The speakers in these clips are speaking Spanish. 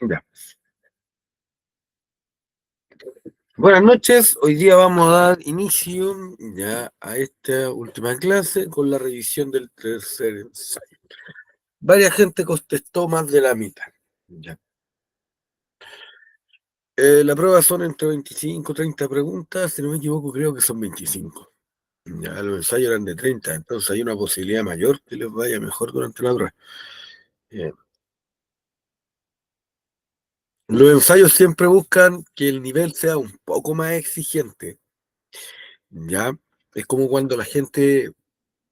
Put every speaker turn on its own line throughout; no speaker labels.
Ya. Buenas noches, hoy día vamos a dar inicio ya a esta última clase con la revisión del tercer ensayo. Varias gente contestó más de la mitad. Ya. La prueba son entre 25 y 30 preguntas, si no me equivoco creo que son 25. Ya, los ensayos eran de 30, entonces hay una posibilidad mayor que les vaya mejor durante la prueba. Bien. Los ensayos siempre buscan que el nivel sea un poco más exigente, ¿ya? Es como cuando la gente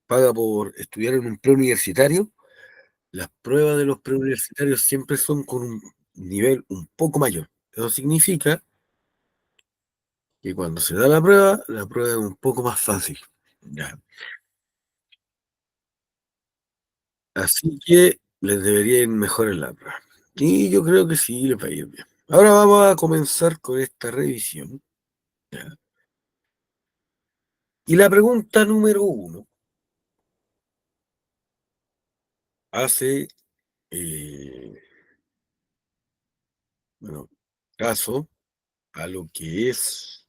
paga por estudiar en un preuniversitario. Las pruebas de los preuniversitarios siempre son con un nivel un poco mayor. Eso significa que cuando se da la prueba es un poco más fácil. ¿Ya? Así que les debería ir mejor en la prueba. Y yo creo que sí, les va a ir bien. Ahora vamos a comenzar con esta revisión. ¿Ya? Y la pregunta número uno hace, eh, bueno, caso a lo que es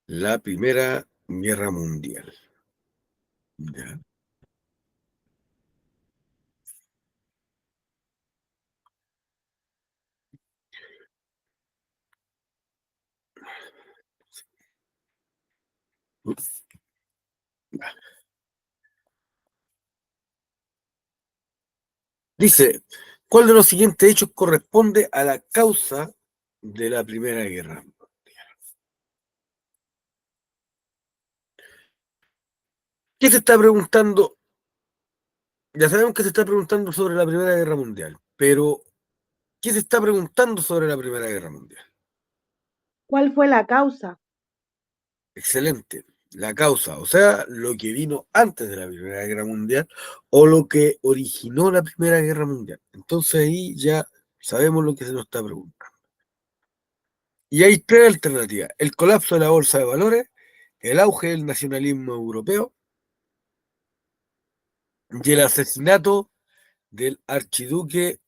la Primera Guerra Mundial. ¿Ya? Dice, ¿cuál de los siguientes hechos corresponde a la causa de la Primera Guerra? ¿Qué se está preguntando? Ya sabemos que se está preguntando sobre la Primera Guerra Mundial, pero ¿qué se está preguntando sobre la Primera Guerra Mundial?
¿Cuál fue la causa?
Excelente. La causa, o sea, lo que vino antes de la Primera Guerra Mundial o lo que originó la Primera Guerra Mundial. Entonces ahí ya sabemos lo que se nos está preguntando. Y hay tres alternativas: el colapso de la bolsa de valores, el auge del nacionalismo europeo y el asesinato del archiduque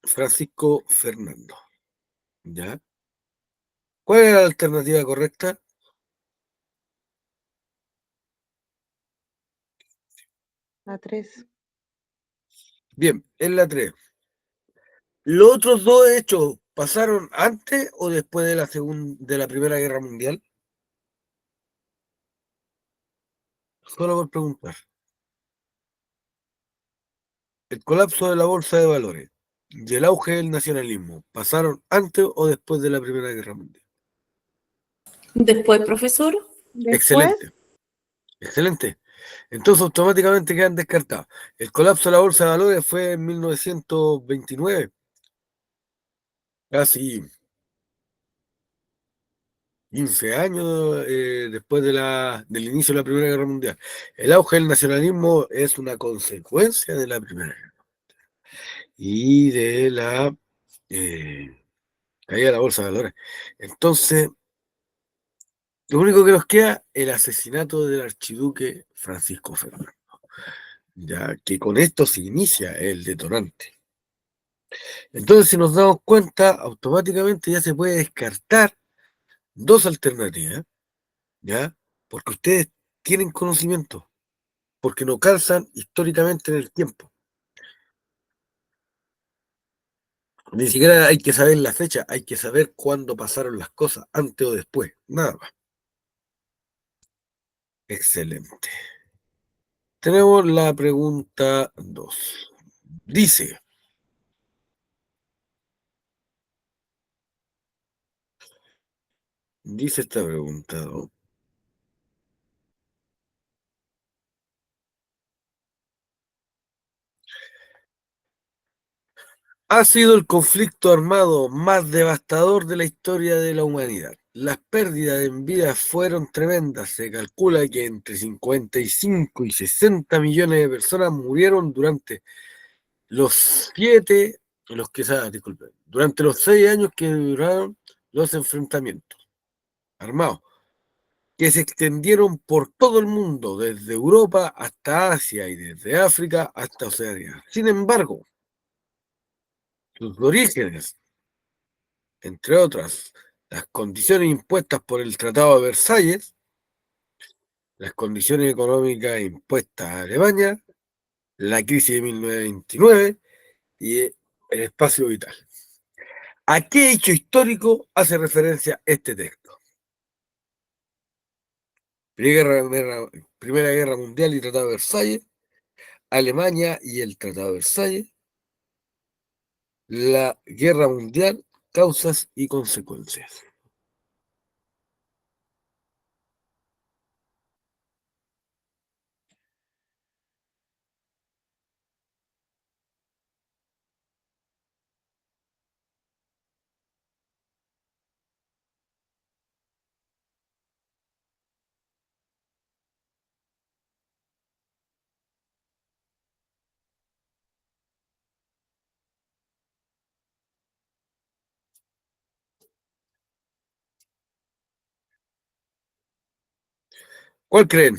Francisco Fernando. ¿Ya? ¿Cuál es la alternativa correcta?
La 3.
Bien, es la 3. ¿Los otros dos hechos pasaron antes o después de de la Primera Guerra Mundial? Solo por preguntar. El colapso de la bolsa de valores y el auge del nacionalismo, ¿pasaron antes o después de la Primera Guerra Mundial?
Después, profesor.
Después,
Excelente, excelente. Entonces automáticamente quedan descartados. El colapso de la bolsa de valores fue en 1929, casi 15 años después de del inicio de la Primera Guerra Mundial. El auge del nacionalismo es una consecuencia de la Primera Guerra y de la eh, caída de la bolsa de valores. Entonces, lo único que nos queda es el asesinato del archiduque Francisco Fernando, ya que con esto se inicia el detonante. Entonces, si nos damos cuenta, automáticamente ya se puede descartar dos alternativas, ¿ya? Porque ustedes tienen conocimiento, porque no calzan históricamente en el tiempo. Ni siquiera hay que saber la fecha, hay que saber cuándo pasaron las cosas, antes o después, nada más. Excelente. Tenemos la pregunta 2. Dice, dice esta pregunta 2. Ha sido el conflicto armado más devastador de la historia de la humanidad. Las pérdidas en vidas fueron tremendas. Se calcula que entre 55 y 60 millones de personas murieron durante los durante los 6 años que duraron los enfrentamientos armados, que se extendieron por todo el mundo, desde Europa hasta Asia y desde África hasta Oceanía. Sin embargo, sus orígenes, entre otras, las condiciones impuestas por el Tratado de Versalles, las condiciones económicas impuestas a Alemania, la crisis de 1929 y el espacio vital. ¿A qué hecho histórico hace referencia este texto? Primera Guerra Mundial y Tratado de Versalles, Alemania y el Tratado de Versalles, la Guerra Mundial, causas y consecuencias. ¿Cuál creen?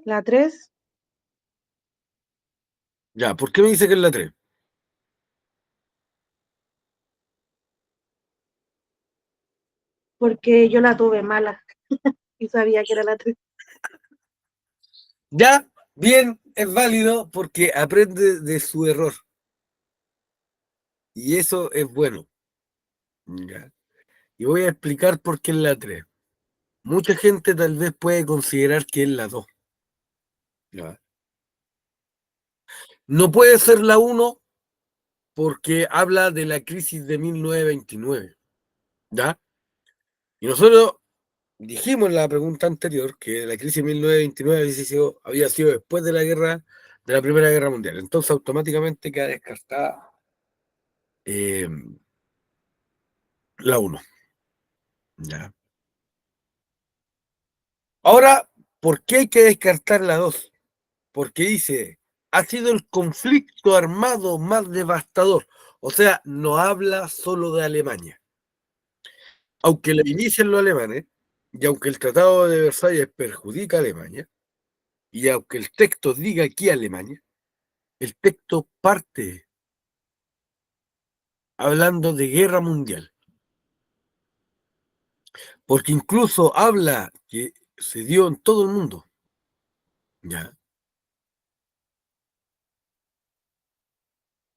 La 3,
Ya, ¿por qué me dice que es la 3?
porque yo la tuve mala y sabía que era la 3.
Ya, bien, es válido porque aprende de su error. Y eso es bueno. Ya. Y voy a explicar por qué es la 3. Mucha gente tal vez puede considerar que es la 2. Ya. No puede ser la 1 porque habla de la crisis de 1929. ¿Ya? Y nosotros dijimos en la pregunta anterior que la crisis de 1929 había sido después de la guerra, de la Primera Guerra Mundial. Entonces automáticamente queda descartada eh, la 1. ¿Ya? Ahora, ¿por qué hay que descartar la 2? Porque dice, ha sido el conflicto armado más devastador. O sea, no habla solo de Alemania. Aunque lo inician los alemanes, y aunque el Tratado de Versalles perjudica a Alemania, y aunque el texto diga aquí Alemania, el texto parte hablando de guerra mundial. Porque incluso habla que se dio en todo el mundo. ¿Ya?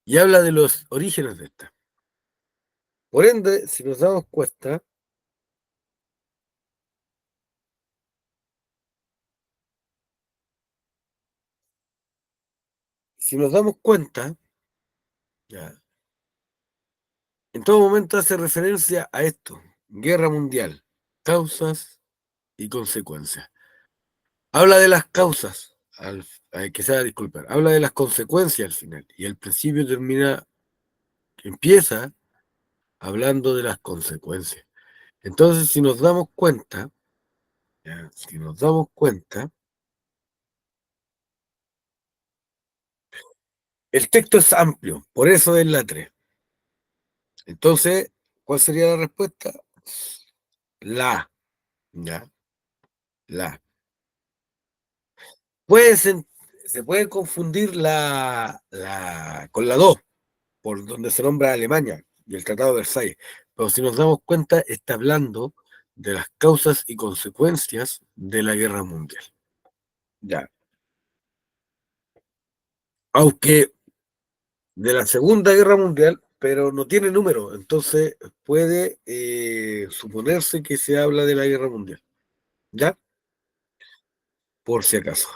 Y habla de los orígenes de esta. Por ende, si nos damos cuenta, ¿ya? En todo momento hace referencia a esto, guerra mundial, causas y consecuencias. Habla de las causas, que se va a disculpar, habla de las consecuencias al final, y al principio empieza hablando de las consecuencias. Entonces, si nos damos cuenta, ¿ya? Si nos damos cuenta, el texto es amplio, por eso es la 3. Entonces, ¿cuál sería la respuesta? La, ¿ya? La. Se puede confundir con la 2 por donde se nombra Alemania y el Tratado de Versalles. Pero si nos damos cuenta, está hablando de las causas y consecuencias de la guerra mundial. Ya. Aunque de la Segunda Guerra Mundial, pero no tiene número, entonces puede suponerse que se habla de la guerra mundial. ¿Ya? Por si acaso.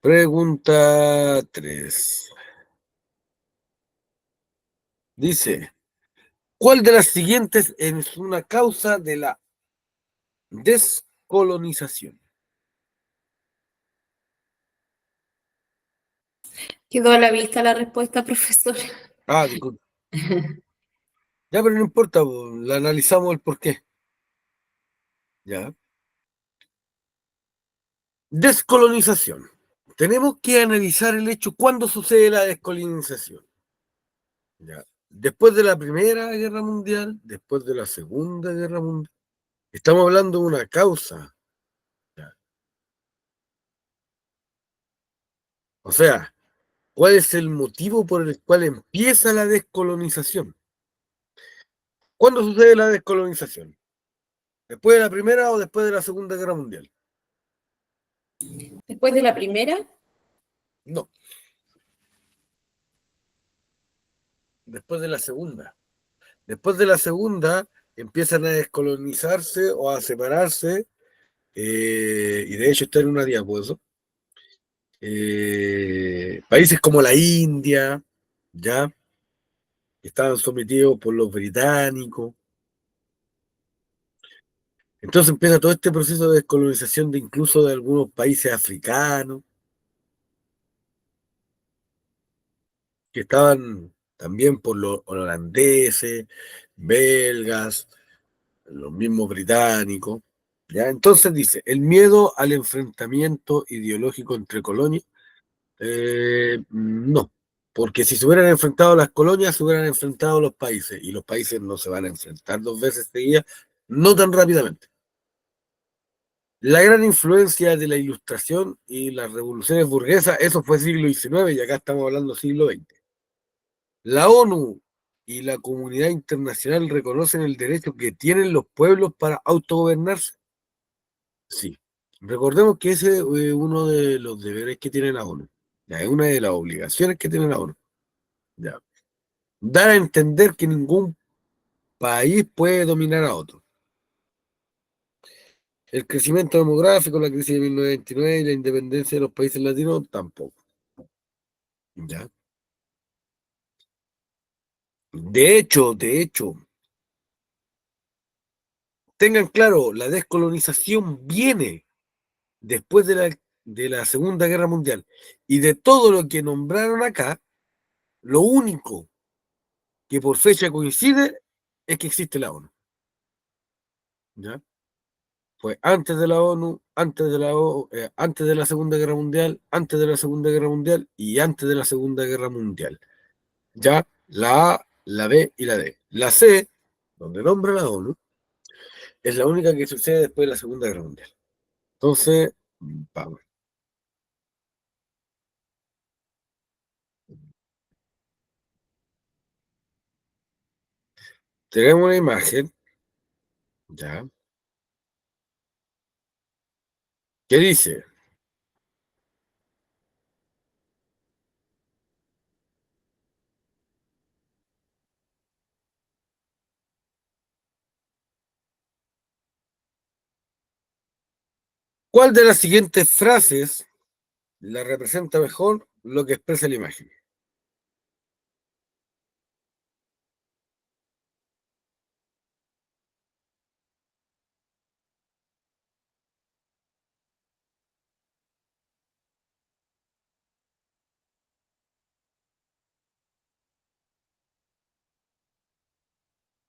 Pregunta 3. Dice, ¿cuál de las siguientes es una causa de la descolonización?
Quedó a la vista la respuesta, profesor.
Ah, disculpe. Ya, pero no importa, la analizamos el por qué. Ya. Descolonización. Tenemos que analizar el hecho cuándo sucede la descolonización. Ya. Después de la Primera Guerra Mundial, después de la Segunda Guerra Mundial. Estamos hablando de una causa. Ya. O sea, ¿cuál es el motivo por el cual empieza la descolonización? ¿Cuándo sucede la descolonización? ¿Después de la Primera o después de la Segunda Guerra Mundial?
Después de la primera,
No, después de la Segunda. Después de la Segunda empiezan a descolonizarse o a separarse, y de hecho está en una diapo eso, países como la India, ya, que estaban sometidos por los británicos. Entonces empieza todo este proceso de descolonización de incluso de algunos países africanos, que estaban también por los holandeses, belgas, los mismos británicos. ¿Ya? Entonces dice, el miedo al enfrentamiento ideológico entre colonias, no, porque si se hubieran enfrentado las colonias, se hubieran enfrentado los países, y los países no se van a enfrentar dos veces seguidas, no tan rápidamente. La gran influencia de la Ilustración y las revoluciones burguesas, eso fue siglo XIX y acá estamos hablando siglo XX. La ONU y la comunidad internacional reconocen el derecho que tienen los pueblos para autogobernarse. Sí. Recordemos que ese es uno de los deberes que tiene la ONU. Ya, es una de las obligaciones que tiene la ONU. Ya. Dar a entender que ningún país puede dominar a otro. El crecimiento demográfico, la crisis de 1929 y la independencia de los países latinos, tampoco. ¿Ya? De hecho, tengan claro, la descolonización viene después de la Segunda Guerra Mundial. Y de todo lo que nombraron acá, lo único que por fecha coincide es que existe la ONU. ¿Ya? Fue antes de la ONU, antes de la Segunda Guerra Mundial, antes de la Segunda Guerra Mundial y antes de la Segunda Guerra Mundial. Ya la A, la B y la D. La C, donde nombra la ONU, es la única que sucede después de la Segunda Guerra Mundial. Entonces, vamos. Tenemos una imagen, ¿ya? ¿Qué dice? ¿Cuál de las siguientes frases la representa mejor lo que expresa la imagen?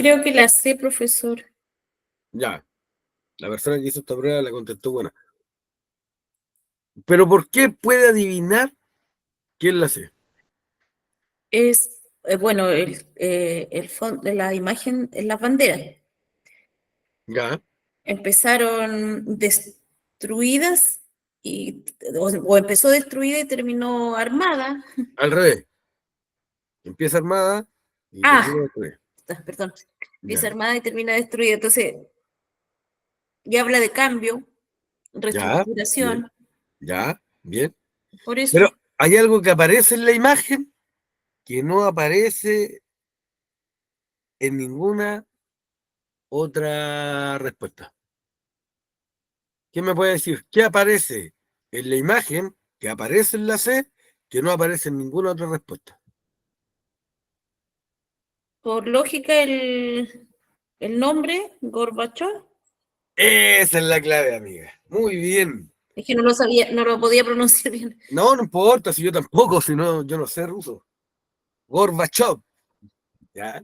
creo que la sé, profesor.
Ya, la persona que hizo esta prueba la contestó buena. Pero ¿por qué puede adivinar quién la hace?
Es, bueno, el fondo de la imagen es la bandera.
Ya,
Empezaron destruidas o empezó destruida y terminó armada.
al revés. Empieza armada y termina
Ah,
destruida.
perdón. Empieza
Ya,
armada y termina destruida. Entonces, ya habla de cambio,
ya, bien,
reestructuración.
ya, bien.
Por eso,
Pero hay algo que aparece en la imagen que no aparece en ninguna otra respuesta. ¿Quién me puede decir qué aparece en la imagen que aparece en la C que no aparece en ninguna otra respuesta?
por lógica, el nombre, Gorbachev,
Esa es la clave, amiga. Muy bien.
es que no lo sabía, no lo podía pronunciar bien.
No, no importa, si yo tampoco, si no, yo no sé ruso. Gorbachev, ¿ya?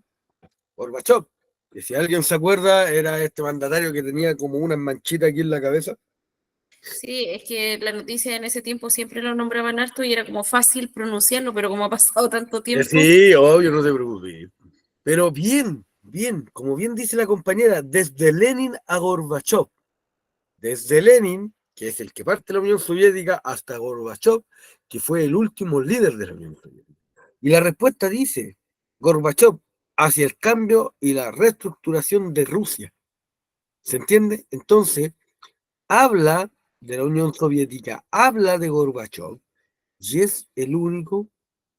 Gorbachev. Que si alguien se acuerda, era este mandatario que tenía como una manchita aquí en la cabeza.
Sí, es que la noticia en ese tiempo siempre lo nombraban harto y era como fácil pronunciarlo, pero como ha pasado tanto tiempo,
Sí, obvio, no te preocupes. Pero bien, bien, como bien dice la compañera, desde Lenin a Gorbachev. Desde Lenin, que es el que parte de la Unión Soviética, hasta Gorbachev, que fue el último líder de la Unión Soviética. Y la respuesta dice, Gorbachov, hacia el cambio y la reestructuración de Rusia. ¿Se entiende? Entonces, habla de la Unión Soviética, habla de Gorbachov, y es el único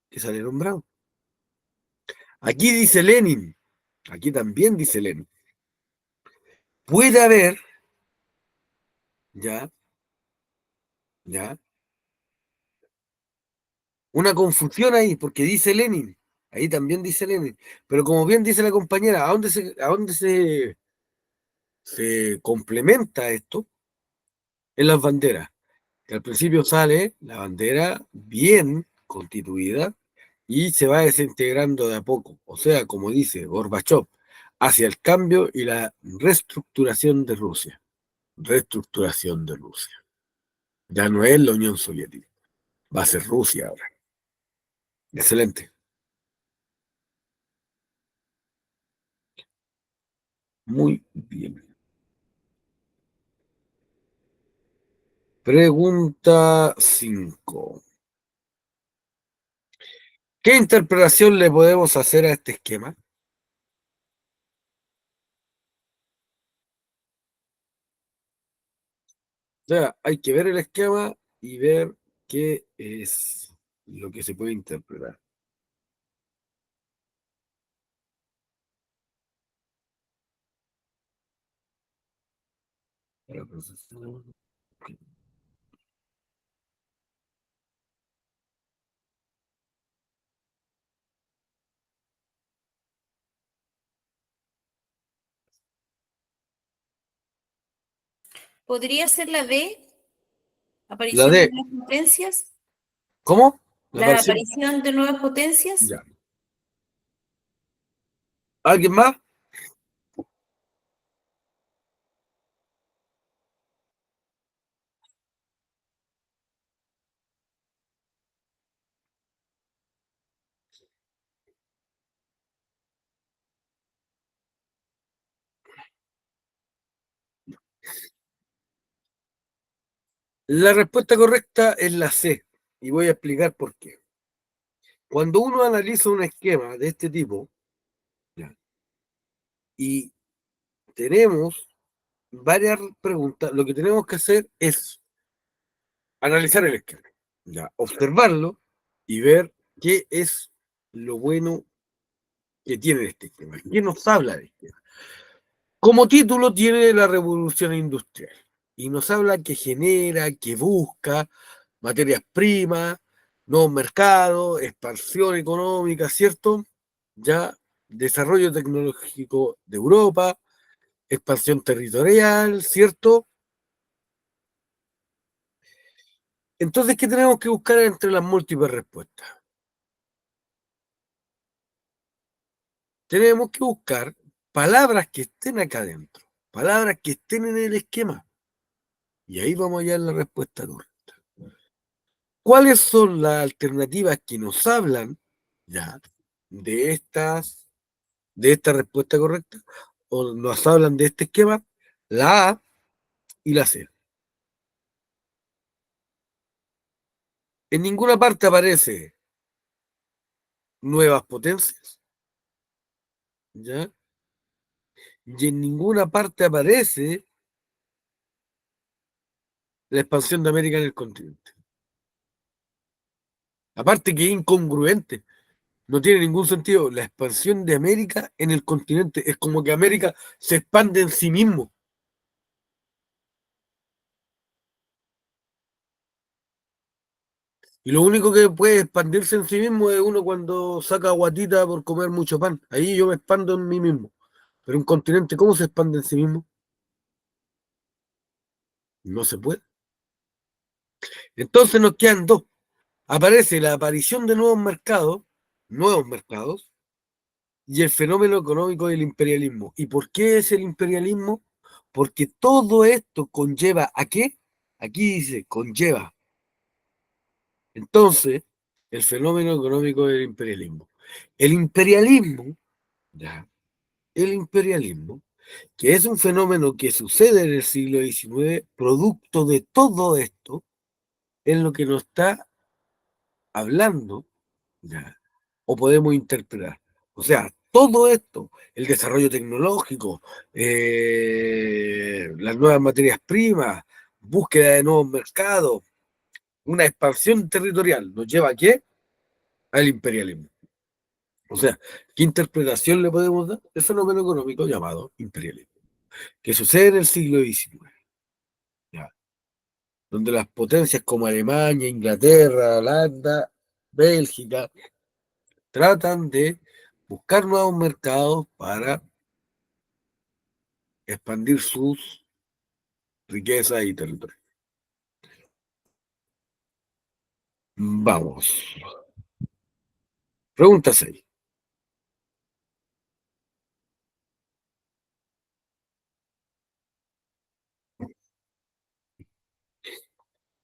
que sale nombrado. Aquí dice Lenin, aquí también dice Lenin. Puede haber, ya, una confusión ahí, porque dice Lenin, ahí también dice Lenin, pero como bien dice la compañera, ¿a dónde se complementa esto? En las banderas, que al principio sale la bandera bien constituida y se va desintegrando de a poco, o sea, como dice Gorbachev, hacia el cambio y la reestructuración de Rusia. Reestructuración de Rusia. Ya no es la Unión Soviética, va a ser Rusia ahora. Excelente. Muy bien. Pregunta 5. ¿Qué interpretación le podemos hacer a este esquema? O sea, hay que ver el esquema y ver qué es lo que se puede interpretar. Para procesar.
¿Podría ser la D,
La
aparición de
D.
nuevas potencias?
¿Cómo? La
La
aparición.
aparición de nuevas potencias.
Ya. ¿Alguien más? La respuesta correcta es la C. Y voy a explicar por qué. Cuando uno analiza un esquema de este tipo, ya, y tenemos varias preguntas, lo que tenemos que hacer es analizar el esquema, ya, observarlo y ver qué es lo bueno que tiene este esquema. ¿Qué nos habla de este esquema? Como título tiene la revolución industrial y nos habla que genera, que busca materias primas, nuevos mercados, expansión económica, ¿cierto? Ya, desarrollo tecnológico de Europa, expansión territorial, ¿cierto? Entonces, ¿qué tenemos que buscar entre las múltiples respuestas? Tenemos que buscar palabras que estén acá adentro, palabras que estén en el esquema. Y ahí vamos a hallar la respuesta correcta. ¿Cuáles son las alternativas que nos hablan ya de esta respuesta correcta? ¿O nos hablan de este esquema? La A y la C. En ninguna parte aparece nuevas potencias, ¿ya? Y en ninguna parte aparece la expansión de América en el continente. Aparte que es incongruente, no tiene ningún sentido. La expansión de América en el continente es como que América se expande en sí mismo. Y lo único que puede expandirse en sí mismo es uno cuando saca guatita por comer mucho pan. Ahí yo me expando en mí mismo. Pero un continente, ¿cómo se expande en sí mismo? No se puede. Entonces nos quedan dos. Aparece la aparición de nuevos mercados, y el fenómeno económico del imperialismo. ¿Y por qué es el imperialismo? Porque todo esto conlleva ¿a qué? Aquí dice, conlleva. Entonces, el fenómeno económico del imperialismo. El imperialismo, ya, el imperialismo, que es un fenómeno que sucede en el siglo XIX, producto de todo esto, es lo que nos está hablando, ¿ya? O podemos interpretar. O sea, todo esto, el desarrollo tecnológico, las nuevas materias primas, búsqueda de nuevos mercados, una expansión territorial, ¿nos lleva a qué? Al imperialismo. O sea, ¿qué interpretación le podemos dar? El fenómeno económico llamado imperialismo, que sucede en el siglo XIX, ¿ya? Donde las potencias como Alemania, Inglaterra, Holanda, Bélgica, tratan de buscar nuevos mercados para expandir sus riquezas y territorios. Vamos. Pregunta 6.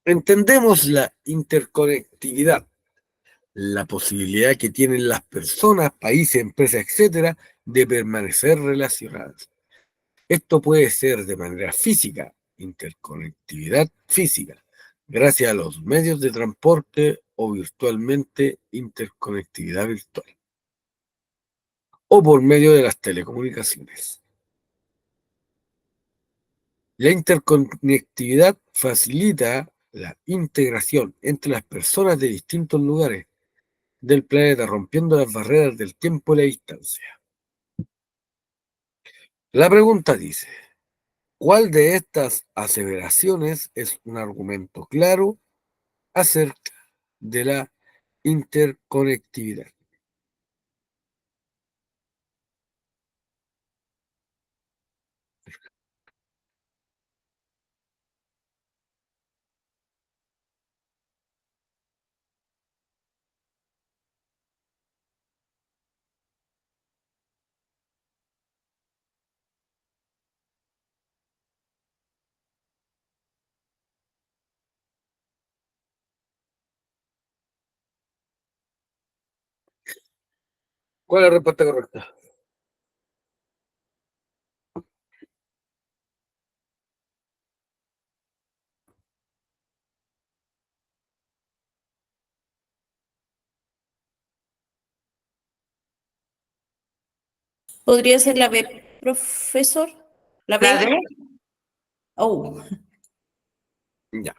Entendemos la interconectividad, la posibilidad que tienen las personas, países, empresas, etcétera, de permanecer relacionadas. Esto puede ser de manera física, interconectividad física, gracias a los medios de transporte o virtualmente interconectividad virtual, o por medio de las telecomunicaciones. La interconectividad facilita la integración entre las personas de distintos lugares del planeta, rompiendo las barreras del tiempo y la distancia. La pregunta dice, ¿cuál de estas aseveraciones es un argumento claro acerca de la interconectividad? ¿Cuál es la respuesta correcta?
¿Podría ser la B, profesor? ¿La
¿La
B?
D?
Oh,
Ya,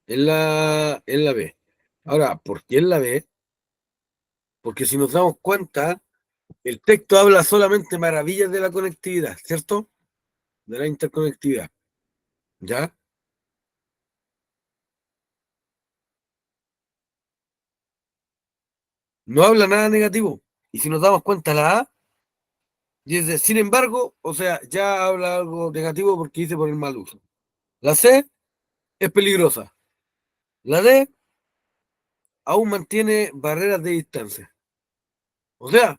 en la B. Ahora, ¿por qué en la B? Porque si nos damos cuenta, el texto habla solamente maravillas de la conectividad, ¿cierto? De la interconectividad, ¿ya? No habla nada negativo. Y si nos damos cuenta, la A dice, sin embargo, o sea, ya habla algo negativo porque dice por el mal uso. La C es peligrosa. La D aún mantiene barreras de distancia. O sea,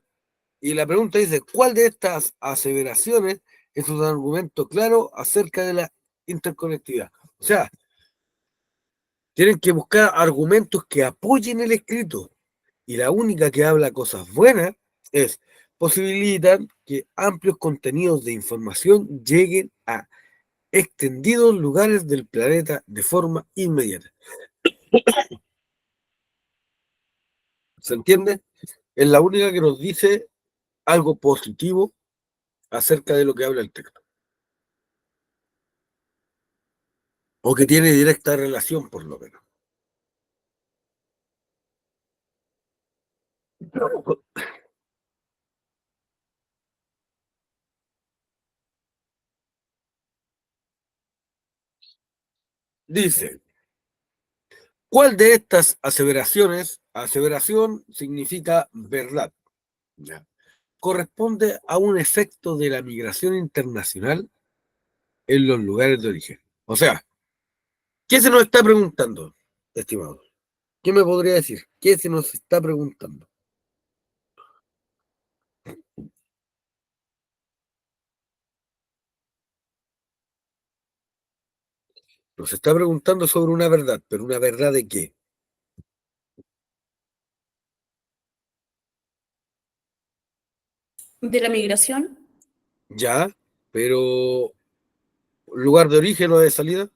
y la pregunta dice, ¿cuál de estas aseveraciones es un argumento claro acerca de la interconectividad? O sea, tienen que buscar argumentos que apoyen el escrito. Y la única que habla cosas buenas es posibilitan que amplios contenidos de información lleguen a extendidos lugares del planeta de forma inmediata. ¿Se entiende? Es la única que nos dice algo positivo acerca de lo que habla el texto. O que tiene directa relación, por lo menos. Dice, ¿cuál de estas aseveraciones, aseveración significa verdad, ¿ya?, corresponde a un efecto de la migración internacional en los lugares de origen? O sea, ¿qué se nos está preguntando, estimados? ¿Qué me podría decir? ¿Qué se nos está preguntando? Nos está preguntando sobre una verdad, pero ¿una verdad de qué?
¿de la migración?
Ya, pero ¿lugar de origen o de salida?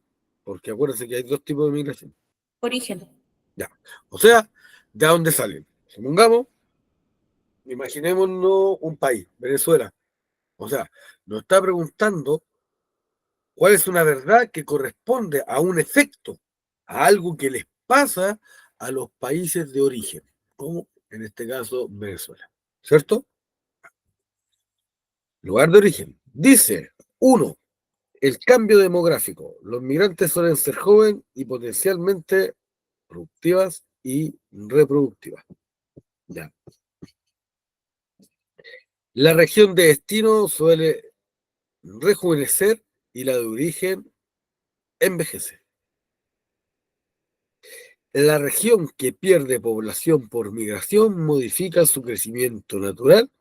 Porque acuérdense que hay dos tipos de migración.
Origen.
Ya. O sea, ¿De dónde salen? Supongamos, imaginémonos un país, Venezuela. O sea, nos está preguntando cuál es una verdad que corresponde a un efecto, a algo que les pasa a los países de origen, como en este caso Venezuela. ¿Cierto? Lugar de origen. Dice, uno, el cambio demográfico. Los migrantes suelen ser jóvenes y potencialmente productivas y reproductivas. Ya. La región de destino suele rejuvenecer y la de origen envejece. La región que pierde población por migración modifica su crecimiento natural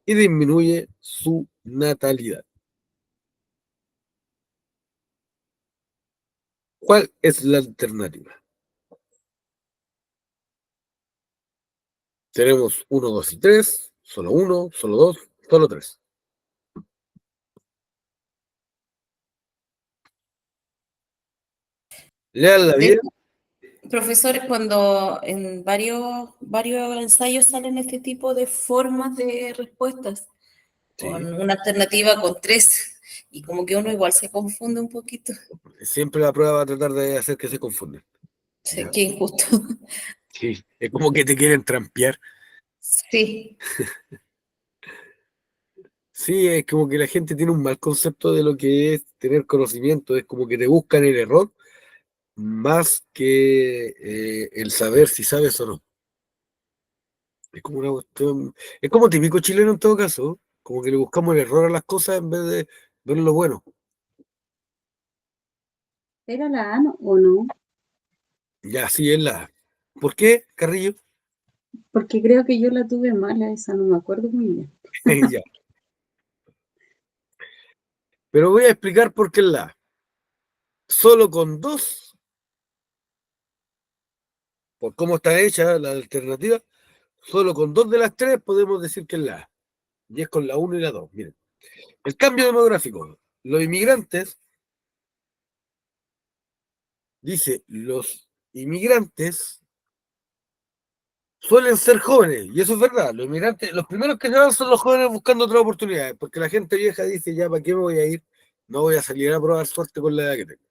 y disminuye su natalidad. ¿Cuál es la alternativa? Tenemos 1, 2 y 3, solo 1, solo 2, solo 3. Leanla
De
bien.
profesor, cuando en varios ensayos salen este tipo de formas de respuestas,
Sí,
con una alternativa con tres, y como que uno igual se confunde un poquito.
siempre la prueba va a tratar de hacer que se confundan.
Sí,
¿Ya?
qué injusto.
Sí, es como que te quieren trampear.
Sí,
Sí, es como que la gente tiene un mal concepto de lo que es tener conocimiento, es como que te buscan el error más que el saber si sabes o no. Es como una cuestión, es como típico chileno en todo caso, como que le buscamos el error a las cosas en vez de ver lo bueno.
¿Era la A o no?
Ya, así es la. ¿Por qué, Carrillo?
Porque creo que yo la tuve mala, esa no me acuerdo muy bien.
Ya. Pero voy a explicar por qué es la A. Solo con dos, por cómo está hecha la alternativa, solo con dos de las tres podemos decir que es la A. Y es con la 1 y la 2. Miren. El cambio demográfico. Los inmigrantes, dice, los inmigrantes suelen ser jóvenes, y eso es verdad. Los inmigrantes, los primeros que se van son los jóvenes buscando otras oportunidades, porque la gente vieja dice, ya, ¿para qué me voy a ir? No voy a salir a probar suerte con la edad que tengo.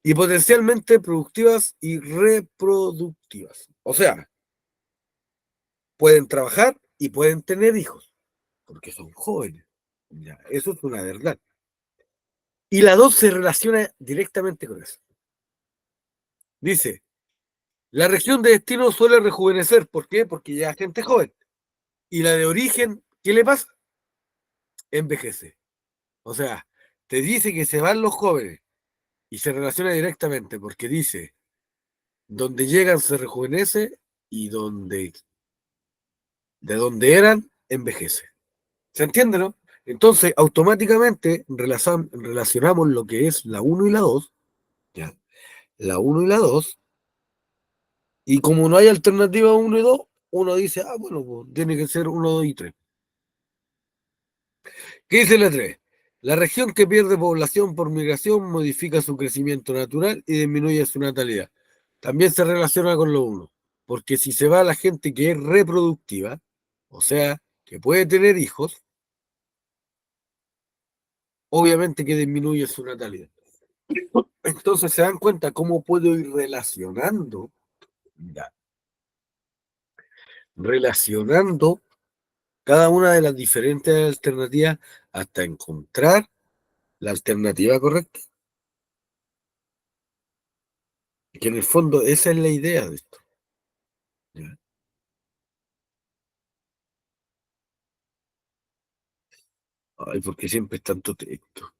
Y potencialmente productivas y reproductivas. O sea, pueden trabajar y pueden tener hijos, porque son jóvenes. Ya, eso es una verdad. Y la 2 se relaciona directamente con eso. Dice, la región de destino suele rejuvenecer. ¿Por qué? Porque ya es gente joven. Y la de origen, ¿qué le pasa? Envejece. O sea, te dice que se van los jóvenes y se relaciona directamente porque dice, donde llegan se rejuvenece y de donde eran, envejece. ¿Se entiende, no? Entonces, automáticamente relacionamos lo que es la uno y la 2, ¿ya? La uno y la 2, y como no hay alternativa uno y 2, uno dice, ah, bueno, pues, tiene que ser uno, 2 y 3. ¿Qué dice la 3? La región que pierde población por migración modifica su crecimiento natural y disminuye su natalidad. También se relaciona con lo uno, porque si se va la gente que es reproductiva, o sea, que puede tener hijos, obviamente que disminuye su natalidad. Entonces se dan cuenta cómo puedo ir relacionando, ya, relacionando cada una de las diferentes alternativas hasta encontrar la alternativa correcta. Que en el fondo esa es la idea de esto. ¿Ya? Ay, porque siempre es tanto texto.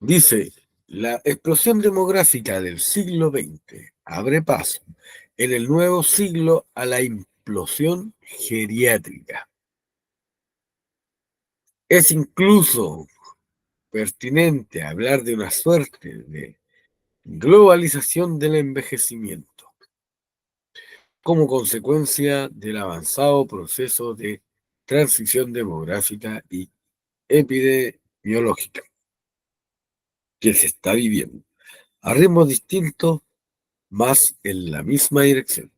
Dice, la explosión demográfica del siglo XX abre paso en el nuevo siglo a la implosión geriátrica. Es incluso pertinente hablar de una suerte de globalización del envejecimiento como consecuencia del avanzado proceso de transición demográfica y epidemiológica. que se está viviendo, a ritmos distintos, más en la misma dirección.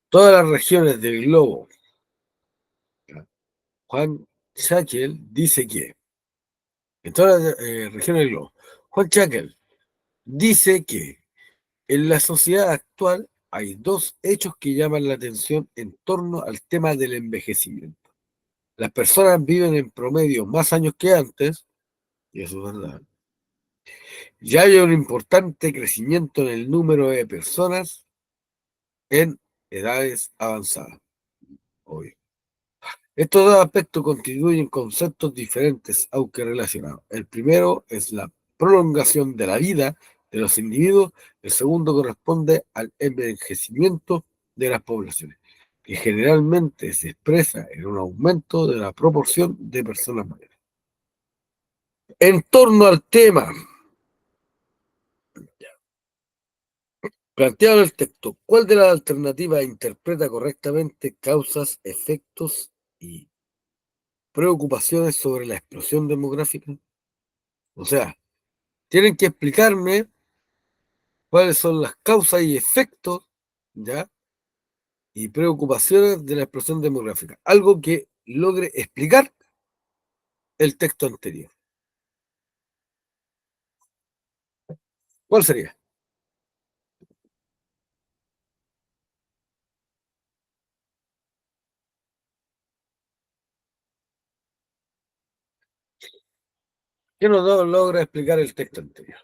Todas las regiones del globo, Juan Schackel dice que, en todas las regiones del globo, Juan Schackel dice que en la sociedad actual hay dos hechos que llaman la atención en torno al tema del envejecimiento. Las personas viven en promedio más años que antes, y eso es verdad. Ya hay un importante crecimiento en el número de personas en edades avanzadas. Obvio. Estos dos aspectos constituyen conceptos diferentes, aunque relacionados. El primero es la prolongación de la vida de los individuos, el segundo corresponde al envejecimiento de las poblaciones, que generalmente se expresa en un aumento de la proporción de personas mayores. En torno al tema planteado en el texto, ¿cuál de las alternativas interpreta correctamente causas, efectos y preocupaciones sobre la explosión demográfica? O sea, tienen que explicarme cuáles son las causas y efectos, ¿ya? Y preocupaciones de la explosión demográfica. Algo que logre explicar el texto anterior. ¿Cuál sería? ¿Qué nos logra explicar el texto anterior?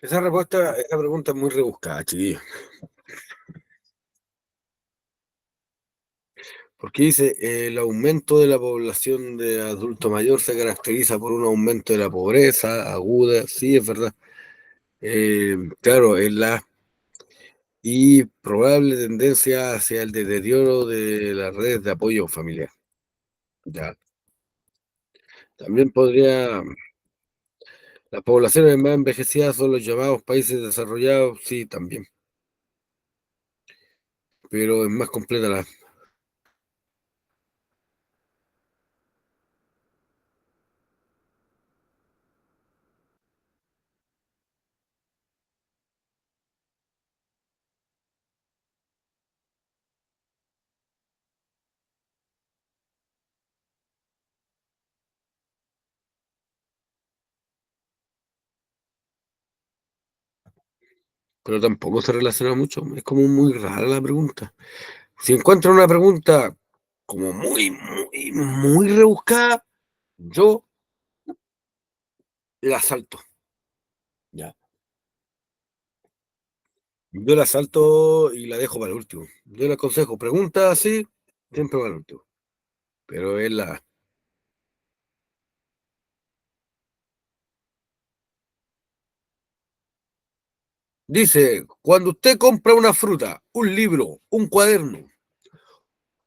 Esa pregunta es muy rebuscada, chiquillos. Porque dice, el aumento de la población de adulto mayor se caracteriza por un aumento de la pobreza aguda, sí, es verdad. Claro, es la y probable tendencia hacia el deterioro de las redes de apoyo familiar. Ya. También podría, las poblaciones más envejecidas son los llamados países desarrollados, sí, también, pero es más completa la... Pero tampoco se relaciona mucho, es como muy rara la pregunta. Si encuentro una pregunta como muy rebuscada, yo la salto. Ya. Yo la salto y la dejo para el último. Yo le aconsejo, pregunta así, siempre para el último. Pero es la... Dice, cuando usted compra una fruta, un libro, un cuaderno,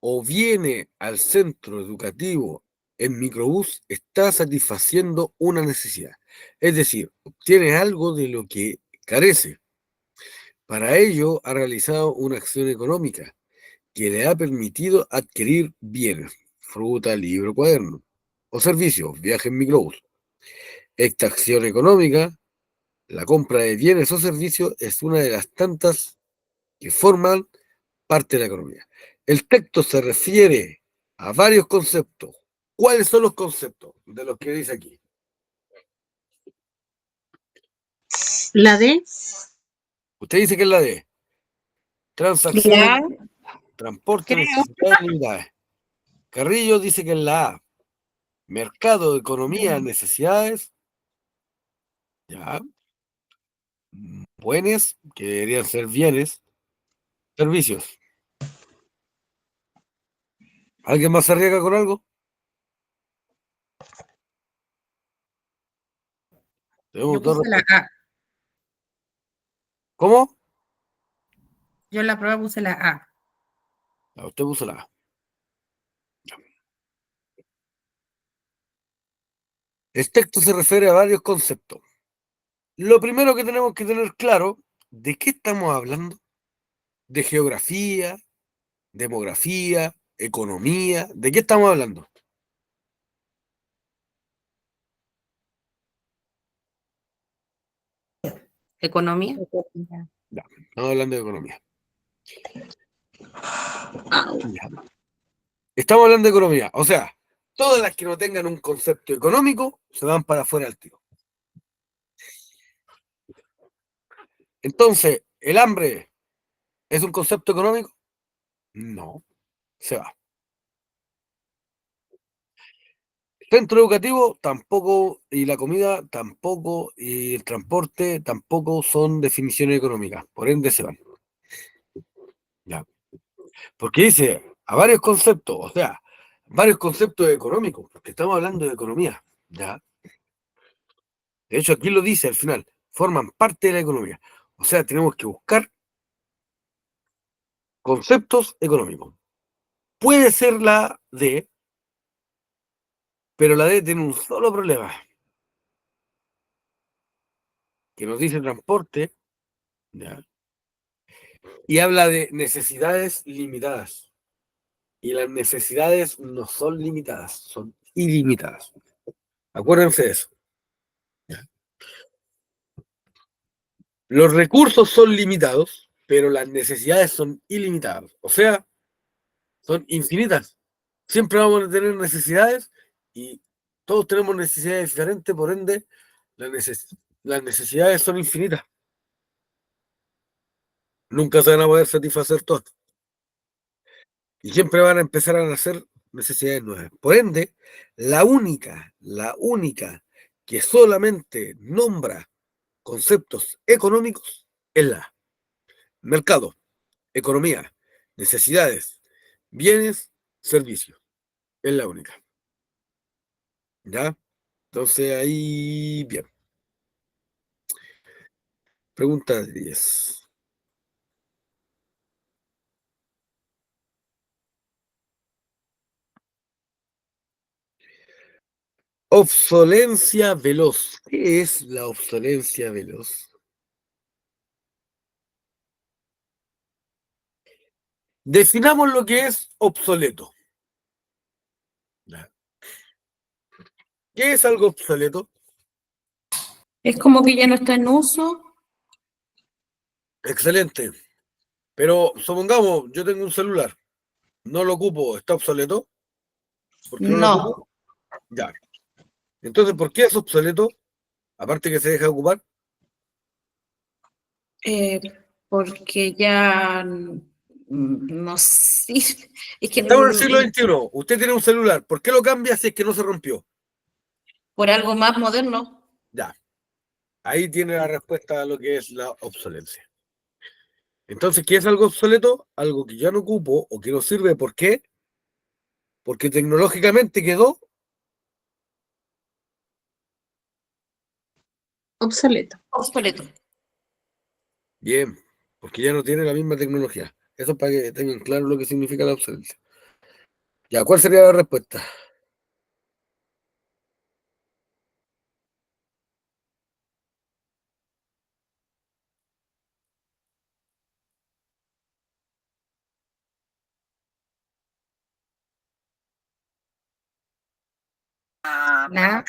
o viene al centro educativo el microbús está satisfaciendo una necesidad. Es decir, obtiene algo de lo que carece. Para ello, ha realizado una acción económica que le ha permitido adquirir bienes, fruta, libro, cuaderno, o servicios, viaje en microbús. Esta acción económica, la compra de bienes o servicios, es una de las tantas que forman parte de la economía. El texto se refiere a varios conceptos. ¿Cuáles son los conceptos de los que dice aquí?
La D,
Usted dice que es la D. Transacciones,
la
transporte,
creo.
necesidades limitadas. Carrillo dice que es la A. Mercado, economía, necesidades. Ya. Buenos, que deberían ser bienes. Servicios. ¿Alguien más se arriesga con algo?
Yo
Tenemos dos
puse la
respuestas.
A.
¿Cómo?
Yo en la prueba puse la A.
Ya, usted puso la A. El texto se refiere a varios conceptos. Lo primero que tenemos que tener claro, ¿de qué estamos hablando? ¿De geografía, demografía, economía? ¿De qué estamos hablando?
Economía.
Ya, estamos hablando de economía. Ya. Estamos hablando de economía. O sea, todas las que no tengan un concepto económico se van para afuera al tiro. Entonces, ¿el hambre es un concepto económico? No, se va. Centro educativo tampoco, y la comida tampoco, y el transporte tampoco son definiciones económicas, por ende se van. Ya. Porque dice a varios conceptos, o sea, varios conceptos económicos, porque estamos hablando de economía. Ya. De hecho, aquí lo dice al final, forman parte de la economía. O sea, tenemos que buscar conceptos económicos. Puede ser la D, pero la D tiene un solo problema, que nos dice transporte, ¿ya? Y habla de necesidades limitadas. Y las necesidades no son limitadas, son ilimitadas. Acuérdense de eso. Los recursos son limitados, pero las necesidades son ilimitadas. O sea, son infinitas. Siempre vamos a tener necesidades y todos tenemos necesidades diferentes, por ende, las necesidades son infinitas. Nunca se van a poder satisfacer todas. Y siempre van a empezar a nacer necesidades nuevas. Por ende, la única que solamente nombra conceptos económicos es la A. Mercado, economía, necesidades, bienes, servicios. Es la única. ¿Ya? Entonces ahí, bien. Pregunta 10. Obsolencia veloz. ¿Qué es la obsolencia veloz? Definamos lo que es obsoleto. ¿Ya? ¿Qué es algo obsoleto?
Es como que ya no está en uso.
Excelente. Pero supongamos, yo tengo un celular, no lo ocupo, ¿está obsoleto? ¿Por qué no lo
No,
ocupo? Ya. Entonces, ¿por qué es obsoleto? Aparte que se deja de ocupar.
eh, porque ya no sirve. Es que
Estamos en el siglo XXI. Usted tiene un celular. ¿Por qué lo cambia si es que no se rompió?
por algo más moderno.
Ya. Ahí tiene la respuesta a lo que es la obsolencia. Entonces, ¿qué es algo obsoleto? Algo que ya no ocupo o que no sirve. ¿Por qué? Porque tecnológicamente quedó
Obsoleto.
Obsoleto.
bien. Porque ya no tiene la misma tecnología. Eso es para que tengan claro lo que significa la obsolencia. Ya, ¿cuál sería la respuesta?
La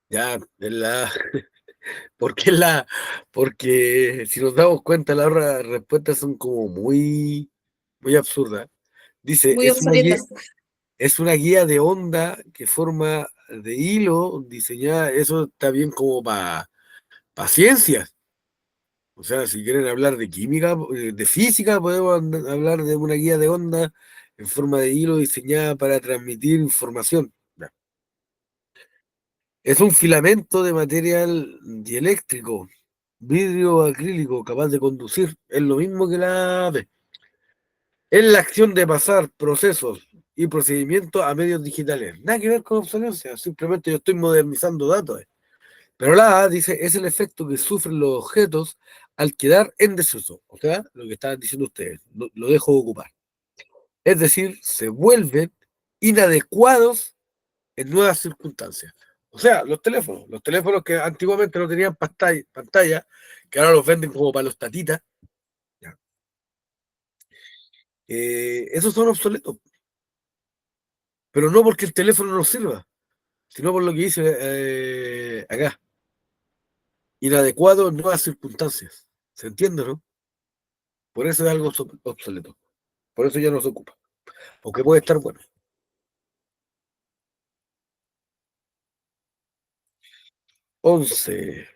Ya, es la. ¿Por qué la? Porque si nos damos cuenta, las otras respuestas son como muy absurdas. Dice,
Muy obsoletas.
es una guía de onda que forma de hilo diseñada. Eso está bien como para ciencias. O sea, si quieren hablar de química, de física, podemos hablar de una guía de onda en forma de hilo diseñada para transmitir información. Ya. Es un filamento de material dieléctrico, vidrio acrílico, capaz de conducir. Es lo mismo que la ave. Es la acción de pasar procesos y procedimientos a medios digitales. Nada que ver con obsolescencia, simplemente yo estoy modernizando datos. Pero la A dice, es el efecto que sufren los objetos al quedar en desuso. O sea, lo que estaban diciendo ustedes, lo dejo ocupar. Es decir, se vuelven inadecuados en nuevas circunstancias. O sea, los teléfonos que antiguamente no tenían pantalla, que ahora los venden como para los tatitas, ya, esos son obsoletos. Pero no porque el teléfono no sirva, sino por lo que dice acá, inadecuado en nuevas circunstancias. ¿Se entiende, no? Por eso es algo obsoleto. Por eso ya no se ocupa. Aunque puede estar bueno. 11.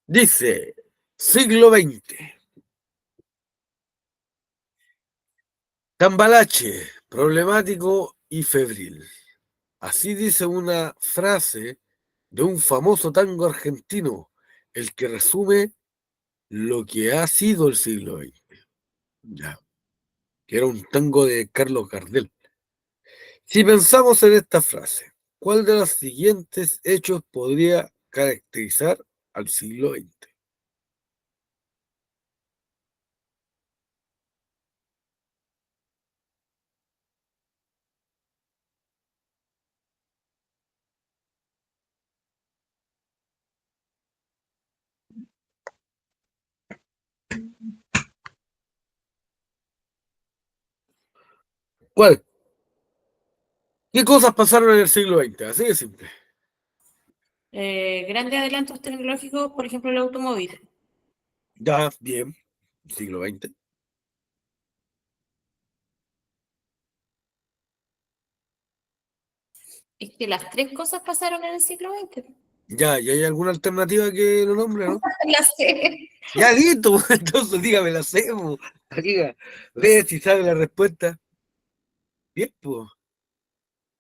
Dice, siglo XX. Cambalache, problemático y febril. Así dice una frase de un famoso tango argentino, el que resume lo que ha sido el siglo XX. Ya, que era un tango de Carlos Gardel. Si pensamos en esta frase, ¿cuál de los siguientes hechos podría caracterizar al siglo XX? ¿Cuál? ¿Qué cosas pasaron en el siglo XX? Así de simple.
Grandes adelantos tecnológicos, por ejemplo, el automóvil.
Ya, bien, siglo XX.
Es que las tres cosas pasaron en el siglo XX.
Ya, ¿y hay alguna alternativa que lo nombre, no?
Las sé.
Ya, listo, entonces dígame, la hacemos. Diga, ve si sabe la respuesta. Bien, pues,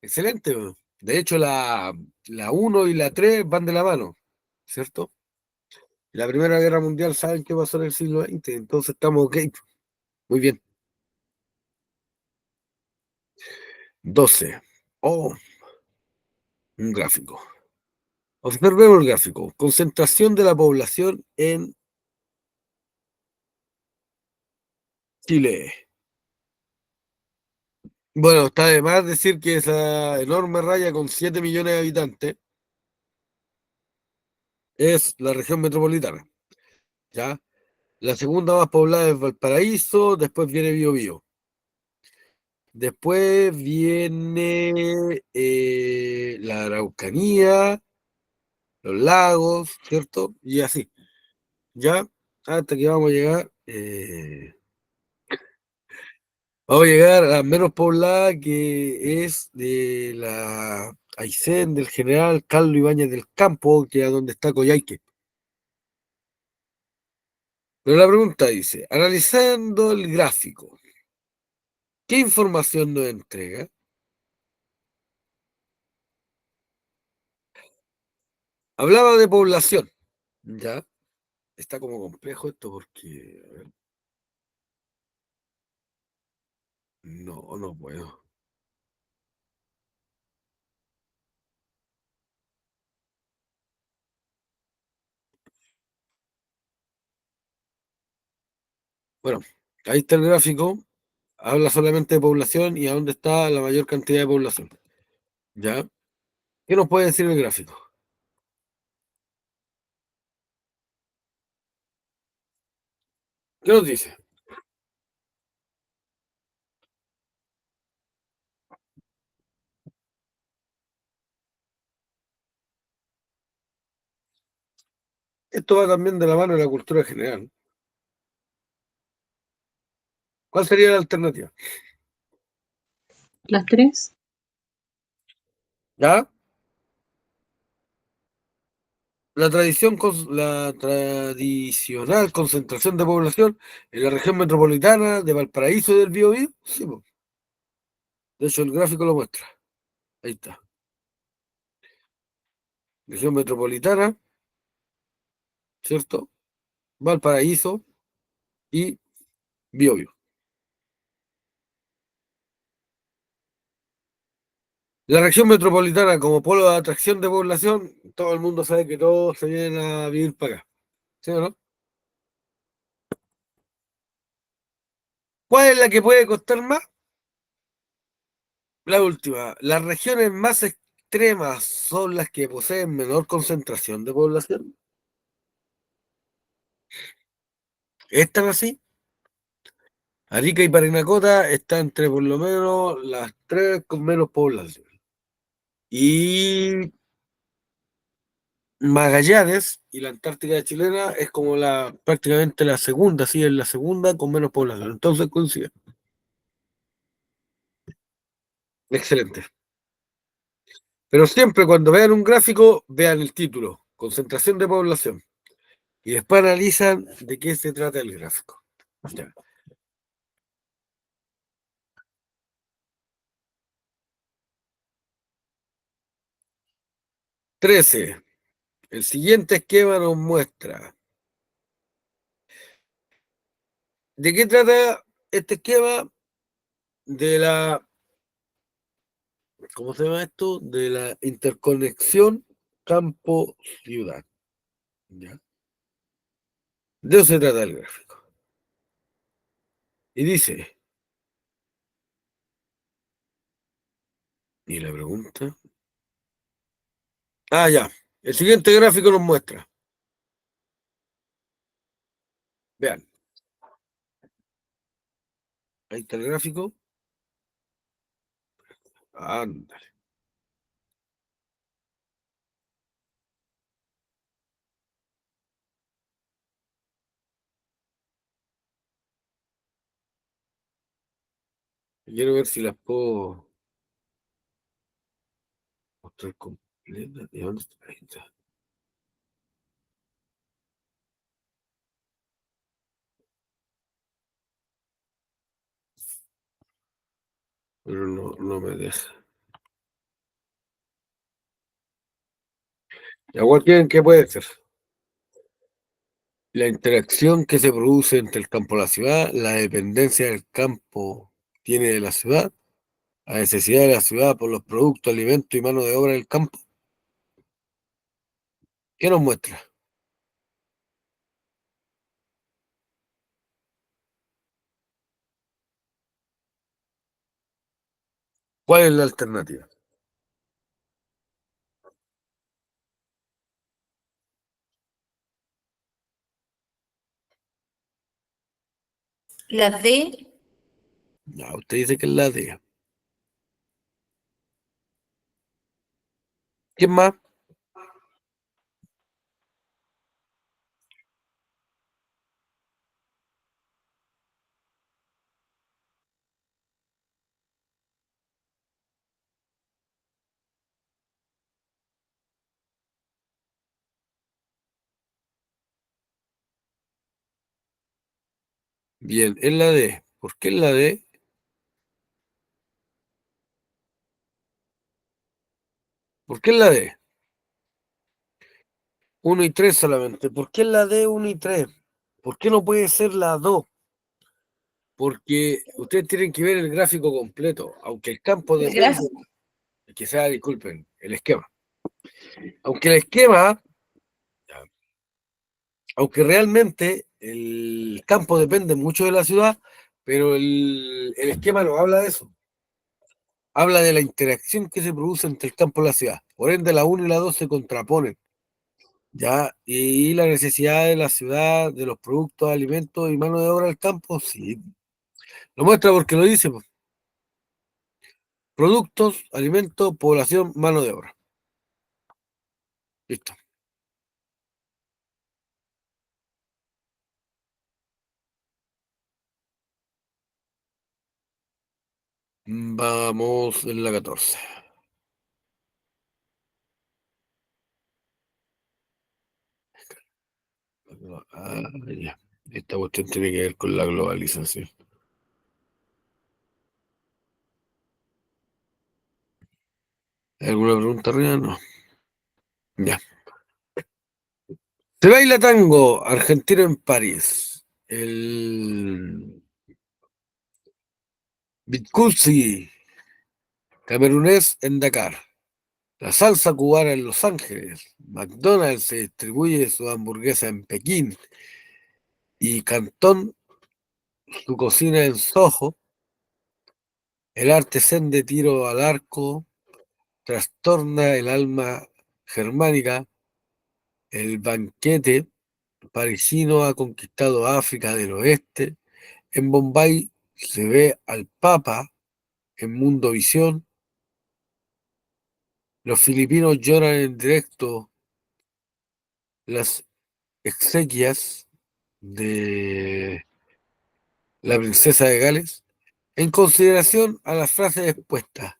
excelente, pues. De hecho, la uno y la 3 van de la mano, ¿cierto? La Primera Guerra Mundial saben qué pasó en el siglo XX, entonces estamos ok, pues. Muy bien. 12. Oh, un gráfico. Observemos el gráfico. Concentración de la población en Chile. Bueno, está de más decir que esa enorme raya con 7 millones de habitantes es la región metropolitana, ¿ya? La segunda más poblada es Valparaíso, después viene Biobío. Después viene la Araucanía, los lagos, ¿cierto? Y así, ¿ya? Hasta que vamos a llegar a la menos poblada que es de la Aysén, del General Carlos Ibáñez del Campo, que es donde está Coyhaique. Pero la pregunta dice, analizando el gráfico, ¿qué información nos entrega? Hablaba de población, ¿ya? Está como complejo esto porque, a ver, no puedo. Bueno, ahí está el gráfico, habla solamente de población y a dónde está la mayor cantidad de población, ¿ya? ¿Qué nos puede decir el gráfico? ¿Qué nos dice? Esto va también de la mano de la cultura general. ¿Cuál sería la alternativa?
Las tres.
¿Ya? La tradicional concentración de población en la región metropolitana de Valparaíso y del Biobío. Sí, po. De hecho, el gráfico lo muestra. Ahí está. Región metropolitana, ¿cierto? Valparaíso y Biobío. La región metropolitana como polo de atracción de población, todo el mundo sabe que todos se vienen a vivir para acá. ¿Sí o no? ¿Cuál es la que puede costar más? La última. Las regiones más extremas son las que poseen menor concentración de población. ¿Están así? Arica y Parinacota están entre por lo menos las tres con menos población. Y Magallanes y la Antártica chilena es como prácticamente la segunda, sí, es la segunda con menos población. Entonces coincide. Excelente. Pero siempre cuando vean un gráfico, vean el título, concentración de población. Y después analizan de qué se trata el gráfico. Ya. 13. El siguiente esquema nos muestra. ¿De qué trata este esquema? De la, ¿cómo se llama esto? De la interconexión campo-ciudad. ¿Ya? De eso se trata el gráfico. Y dice, y la pregunta. Ah, ya. El siguiente gráfico nos muestra. Vean, ahí está el gráfico. Ándale. Quiero ver si las puedo mostrar completas. ¿Y dónde está? Ahí está. Pero no me deja. ¿Y a cualquier qué puede ser? La interacción que se produce entre el campo y la ciudad, la dependencia del campo tiene de la ciudad, la necesidad de la ciudad por los productos, alimentos y mano de obra del campo. ¿Qué nos muestra? ¿Cuál es la alternativa?
La D,
Ya, usted dice que es la D. ¿Quién más? Bien, es la D. ¿Por qué es la D? ¿Por qué es la D? 1 y 3 solamente. ¿Por qué es la D 1 y 3? ¿Por qué no puede ser la 2? Porque ustedes tienen que ver el gráfico completo, aunque el campo
el
depende,
gráfico.
que sea, disculpen, el esquema. Aunque el esquema, aunque realmente el campo depende mucho de la ciudad, pero el esquema no habla de eso. Habla de la interacción que se produce entre el campo y la ciudad. Por ende, la 1 y la 2 se contraponen, ¿ya? Y la necesidad de la ciudad, de los productos, alimentos y mano de obra del campo, sí. Lo muestra porque lo dice, pues. Productos, alimentos, población, mano de obra. Listo. Vamos en la 14. Ah, ya. Esta cuestión tiene que ver con la globalización. ¿Alguna pregunta arriba? No. Ya. Se baila tango argentino en París. El Bikutsi camerunés en Dakar. La salsa cubana en Los Ángeles. McDonald's se distribuye su hamburguesa en Pekín. Y Cantón su cocina en Soho. El arte zen de tiro al arco trastorna el alma germánica. El banquete parisino ha conquistado África del Oeste. En Bombay se ve al Papa en Mundovisión. Los filipinos lloran en directo las exequias de la princesa de Gales. En consideración a las frases expuestas,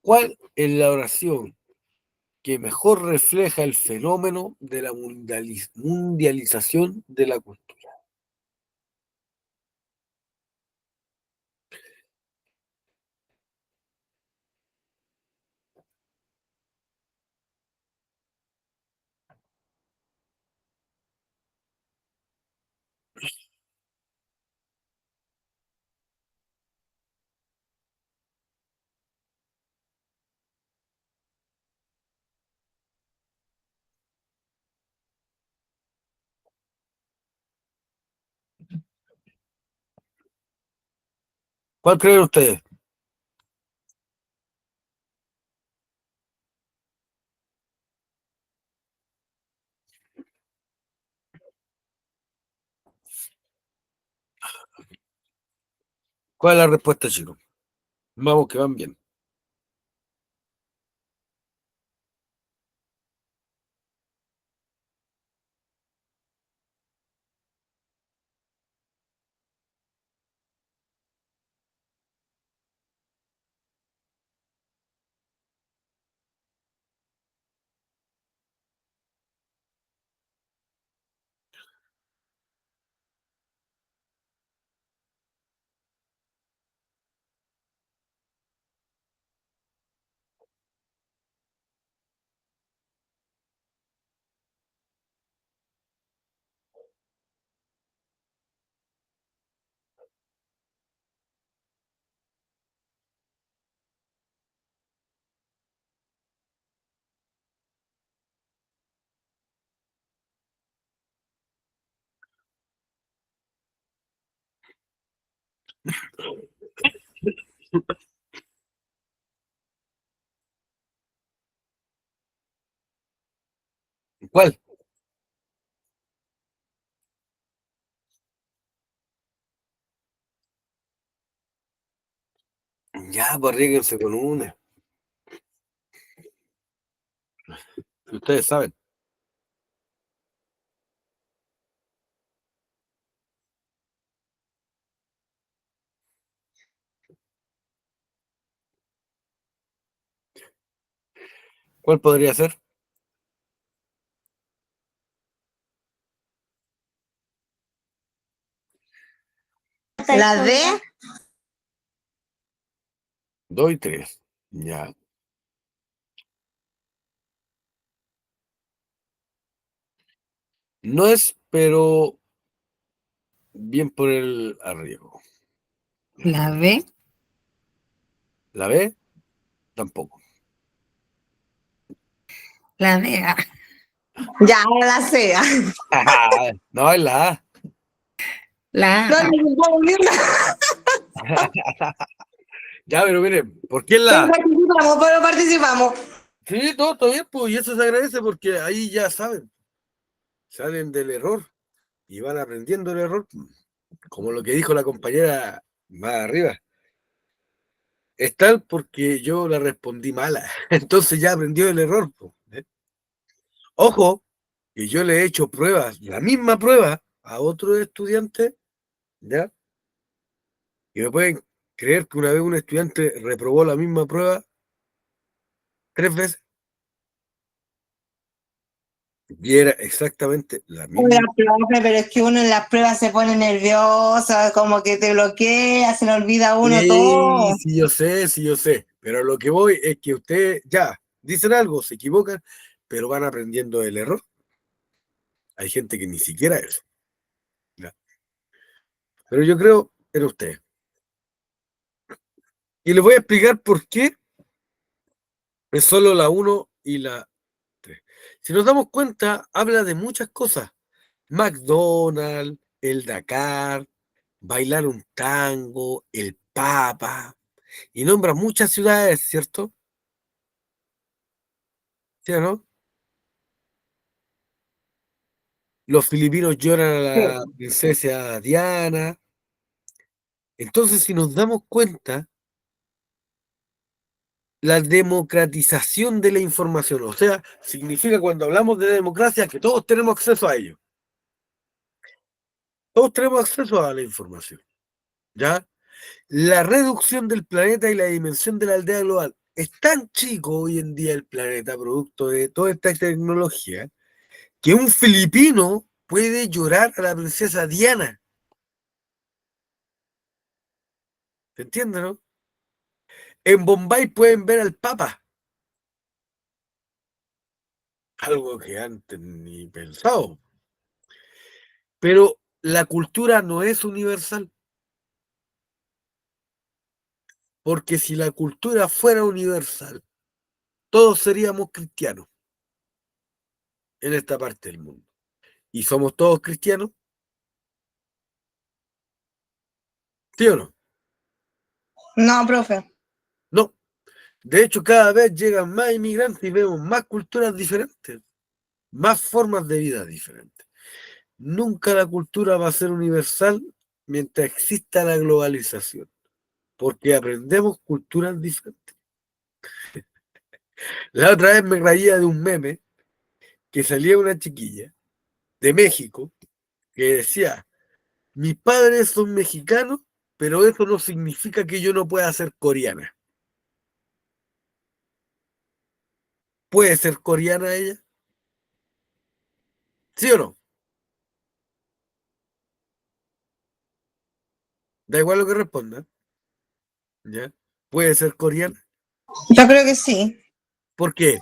¿cuál es la oración que mejor refleja el fenómeno de la mundialización de la cultura? ¿Cuál creen ustedes? ¿Cuál es la respuesta, chicos? Vamos, que van bien. ¿Cuál? Ya, pues arríguense con una. Si ustedes saben. ¿Cuál podría ser?
La D.
2 y 3. Ya. No es, pero bien por el arriesgo.
La B.
¿La B? Tampoco.
La D.
Ya, la C.
No, es la A.
La
No,
A.
no, ni una.
Ya, pero miren, ¿por qué es la
Pero
A?
participamos, pero participamos.
Sí, todo bien, pues, y eso se agradece porque ahí ya saben, salen del error y van aprendiendo el error, como lo que dijo la compañera más arriba. Es tal porque yo la respondí mala, entonces ya aprendió el error, pues, ¿eh? Ojo, que yo le he hecho pruebas, la misma prueba a otros estudiantes, ¿ya? Y me pueden creer que una vez un estudiante reprobó la misma prueba 3 veces y era exactamente la
Oiga,
misma?
profe, pero es que uno en las pruebas se pone nervioso, como que te bloquea, se le olvida a uno todo.
Sí, yo sé, pero a lo que voy es que ustedes ya dicen algo, se equivocan, pero van aprendiendo del error. Hay gente que ni siquiera eso. ¿Ya? Pero yo creo en ustedes. Y les voy a explicar por qué es solo la uno y la 3. Si nos damos cuenta, habla de muchas cosas. McDonald's, el Dakar, bailar un tango, el Papa, y nombra muchas ciudades, ¿cierto? ¿Sí o no? Los filipinos lloran a la princesa Diana. Entonces, si nos damos cuenta, la democratización de la información, o sea, significa cuando hablamos de democracia que todos tenemos acceso a ello. Todos tenemos acceso a la información, ¿ya? La reducción del planeta y la dimensión de la aldea global. Es tan chico hoy en día el planeta, producto de toda esta tecnología, que un filipino puede llorar a la princesa Diana. ¿Se entiende, no? En Bombay pueden ver al Papa, algo que antes ni pensado. Pero la cultura no es universal, porque si la cultura fuera universal, todos seríamos cristianos en esta parte del mundo. ¿Y somos todos cristianos? ¿Sí o no?
No, profe.
No. De hecho, cada vez llegan más inmigrantes y vemos más culturas diferentes, más formas de vida diferentes. Nunca la cultura va a ser universal mientras exista la globalización, porque aprendemos culturas diferentes. La otra vez me reía de un meme que salía una chiquilla de México que decía, mis padres son mexicanos, pero eso no significa que yo no pueda ser coreana. ¿Puede ser coreana ella? ¿Sí o no? Da igual lo que responda, ¿ya? ¿Puede ser coreana?
Yo creo que sí.
¿Por qué?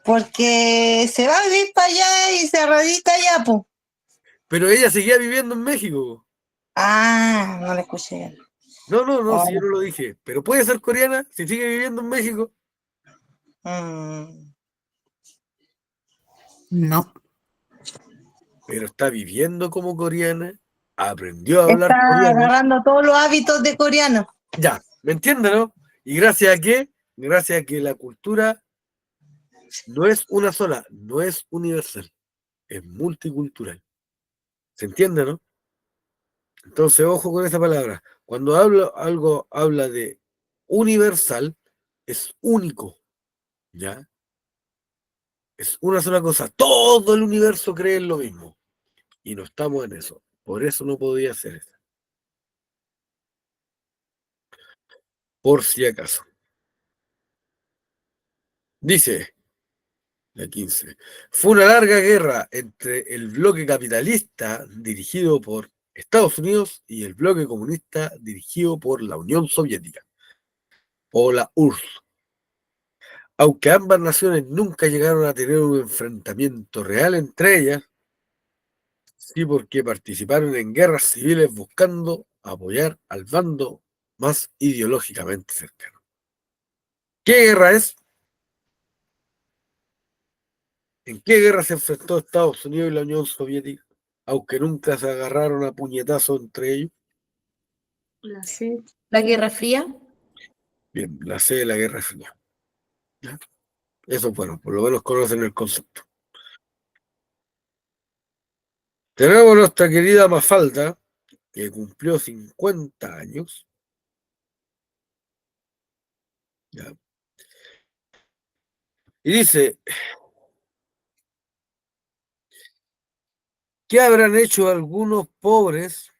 Porque se va a vivir para allá y se radica allá, pues.
Pero ella seguía viviendo en México.
Ah, no le escuché bien.
No, si yo
Oh,
no lo dije. Pero puede ser coreana si sigue viviendo en México.
mm.
No.
Pero está viviendo como coreana, aprendió a hablar
Está
coreano.
agarrando todos los hábitos de coreano.
Ya, ¿me entienden, no? ¿Y gracias a qué? Gracias a que la cultura no es una sola, no es universal, es multicultural. ¿Se entiende, no? Entonces, ojo con esa palabra. Cuando algo habla de universal, es único, ¿ya? Es una sola cosa. Todo el universo cree en lo mismo. Y no estamos en eso. Por eso no podía ser eso. Por si acaso. Dice la 15. Fue una larga guerra entre el bloque capitalista dirigido por Estados Unidos y el bloque comunista dirigido por la Unión Soviética o la URSS. Aunque ambas naciones nunca llegaron a tener un enfrentamiento real entre ellas, sí porque participaron en guerras civiles buscando apoyar al bando más ideológicamente cercano. ¿Qué guerra es? ¿En qué guerra se enfrentó Estados Unidos y la Unión Soviética? Aunque nunca se agarraron a puñetazo entre ellos.
La C.
La Guerra Fría.
Bien, la C de la Guerra Fría. ¿Ya? Eso, bueno, por lo menos conocen el concepto. Tenemos nuestra querida Mafalda, que cumplió 50 años. ¿Ya? Y dice, ¿qué habrán hecho algunos pobres?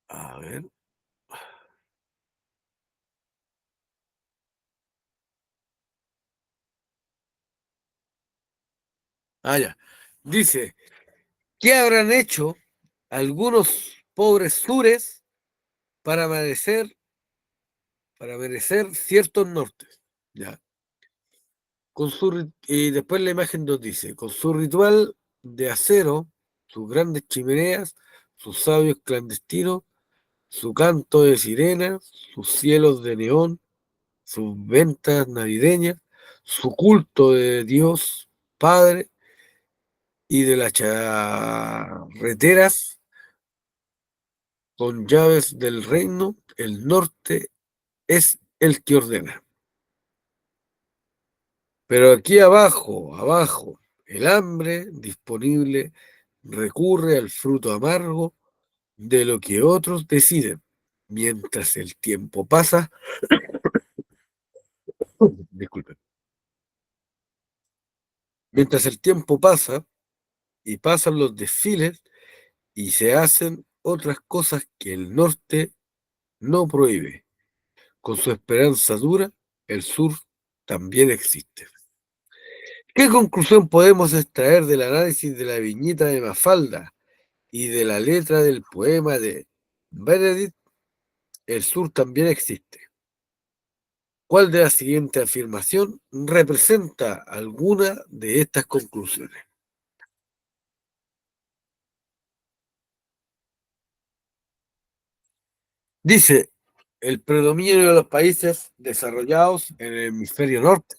A ver. Ya. Dice, ¿qué habrán hecho algunos pobres sures para merecer ciertos nortes? ¿Ya? Y después la imagen nos dice, con su ritual de acero, sus grandes chimeneas, sus sabios clandestinos, su canto de sirenas, sus cielos de neón, sus ventas navideñas, su culto de Dios Padre y de las charreteras con llaves del reino, el norte es el que ordena. Pero aquí abajo, el hambre disponible recurre al fruto amargo de lo que otros deciden. Mientras el tiempo pasa, disculpen, mientras el tiempo pasa y pasan los desfiles y se hacen otras cosas que el norte no prohíbe. Con su esperanza dura, el sur también existe. ¿Qué conclusión podemos extraer del análisis de la viñeta de Mafalda y de la letra del poema de Benedict? El sur también existe. ¿Cuál de la siguiente afirmación representa alguna de estas conclusiones? Dice, el predominio de los países desarrollados en el hemisferio norte,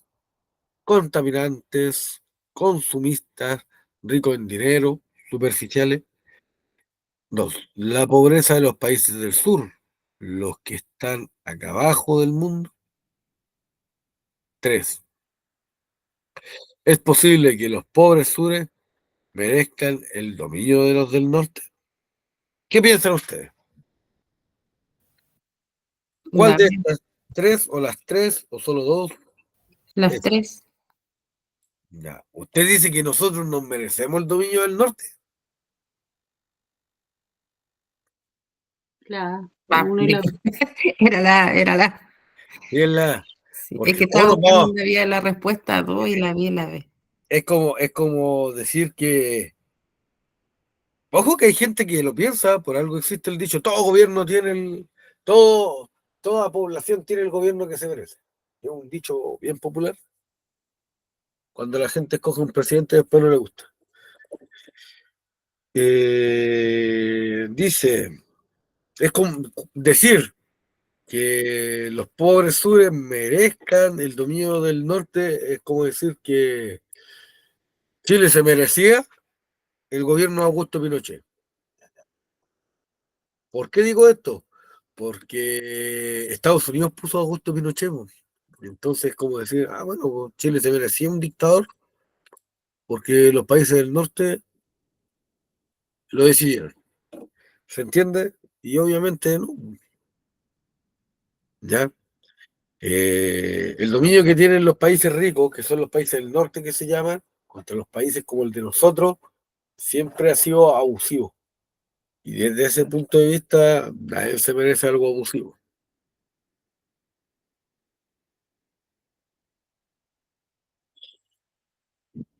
contaminantes, consumistas, ricos en dinero, superficiales. 2. La pobreza de los países del sur, los que están acá abajo del mundo. 3. ¿Es posible que los pobres sures merezcan el dominio de los del norte? ¿Qué piensan ustedes? ¿Cuál
La
de
B.
estas tres o las tres o solo dos?
Las tres.
Ya. ¿Usted dice que nosotros nos merecemos el dominio del norte?
La uno y la dos.
Era la.
Y es la...
Sí,
Porque
es que
¿cómo
estaba
nos
buscando
vamos?
donde había la respuesta 2 y la B y la B.
Es como decir que... Ojo que hay gente que lo piensa, por algo existe el dicho, todo gobierno tiene toda población tiene el gobierno que se merece. Es un dicho bien popular. Cuando la gente escoge un presidente, después no le gusta. Dice, es como decir que los pobres sures merezcan el dominio del norte, es como decir que Chile se merecía el gobierno de Augusto Pinochet. ¿Por qué digo esto? Porque Estados Unidos puso a Augusto Pinochet. Entonces, como decir, bueno, Chile se merecía un dictador porque los países del norte lo decidieron. ¿Se entiende? Y obviamente no. ¿Ya? El dominio que tienen los países ricos, que son los países del norte que se llaman, contra los países como el de nosotros, siempre ha sido abusivo. Y desde ese punto de vista, nadie se merece algo abusivo.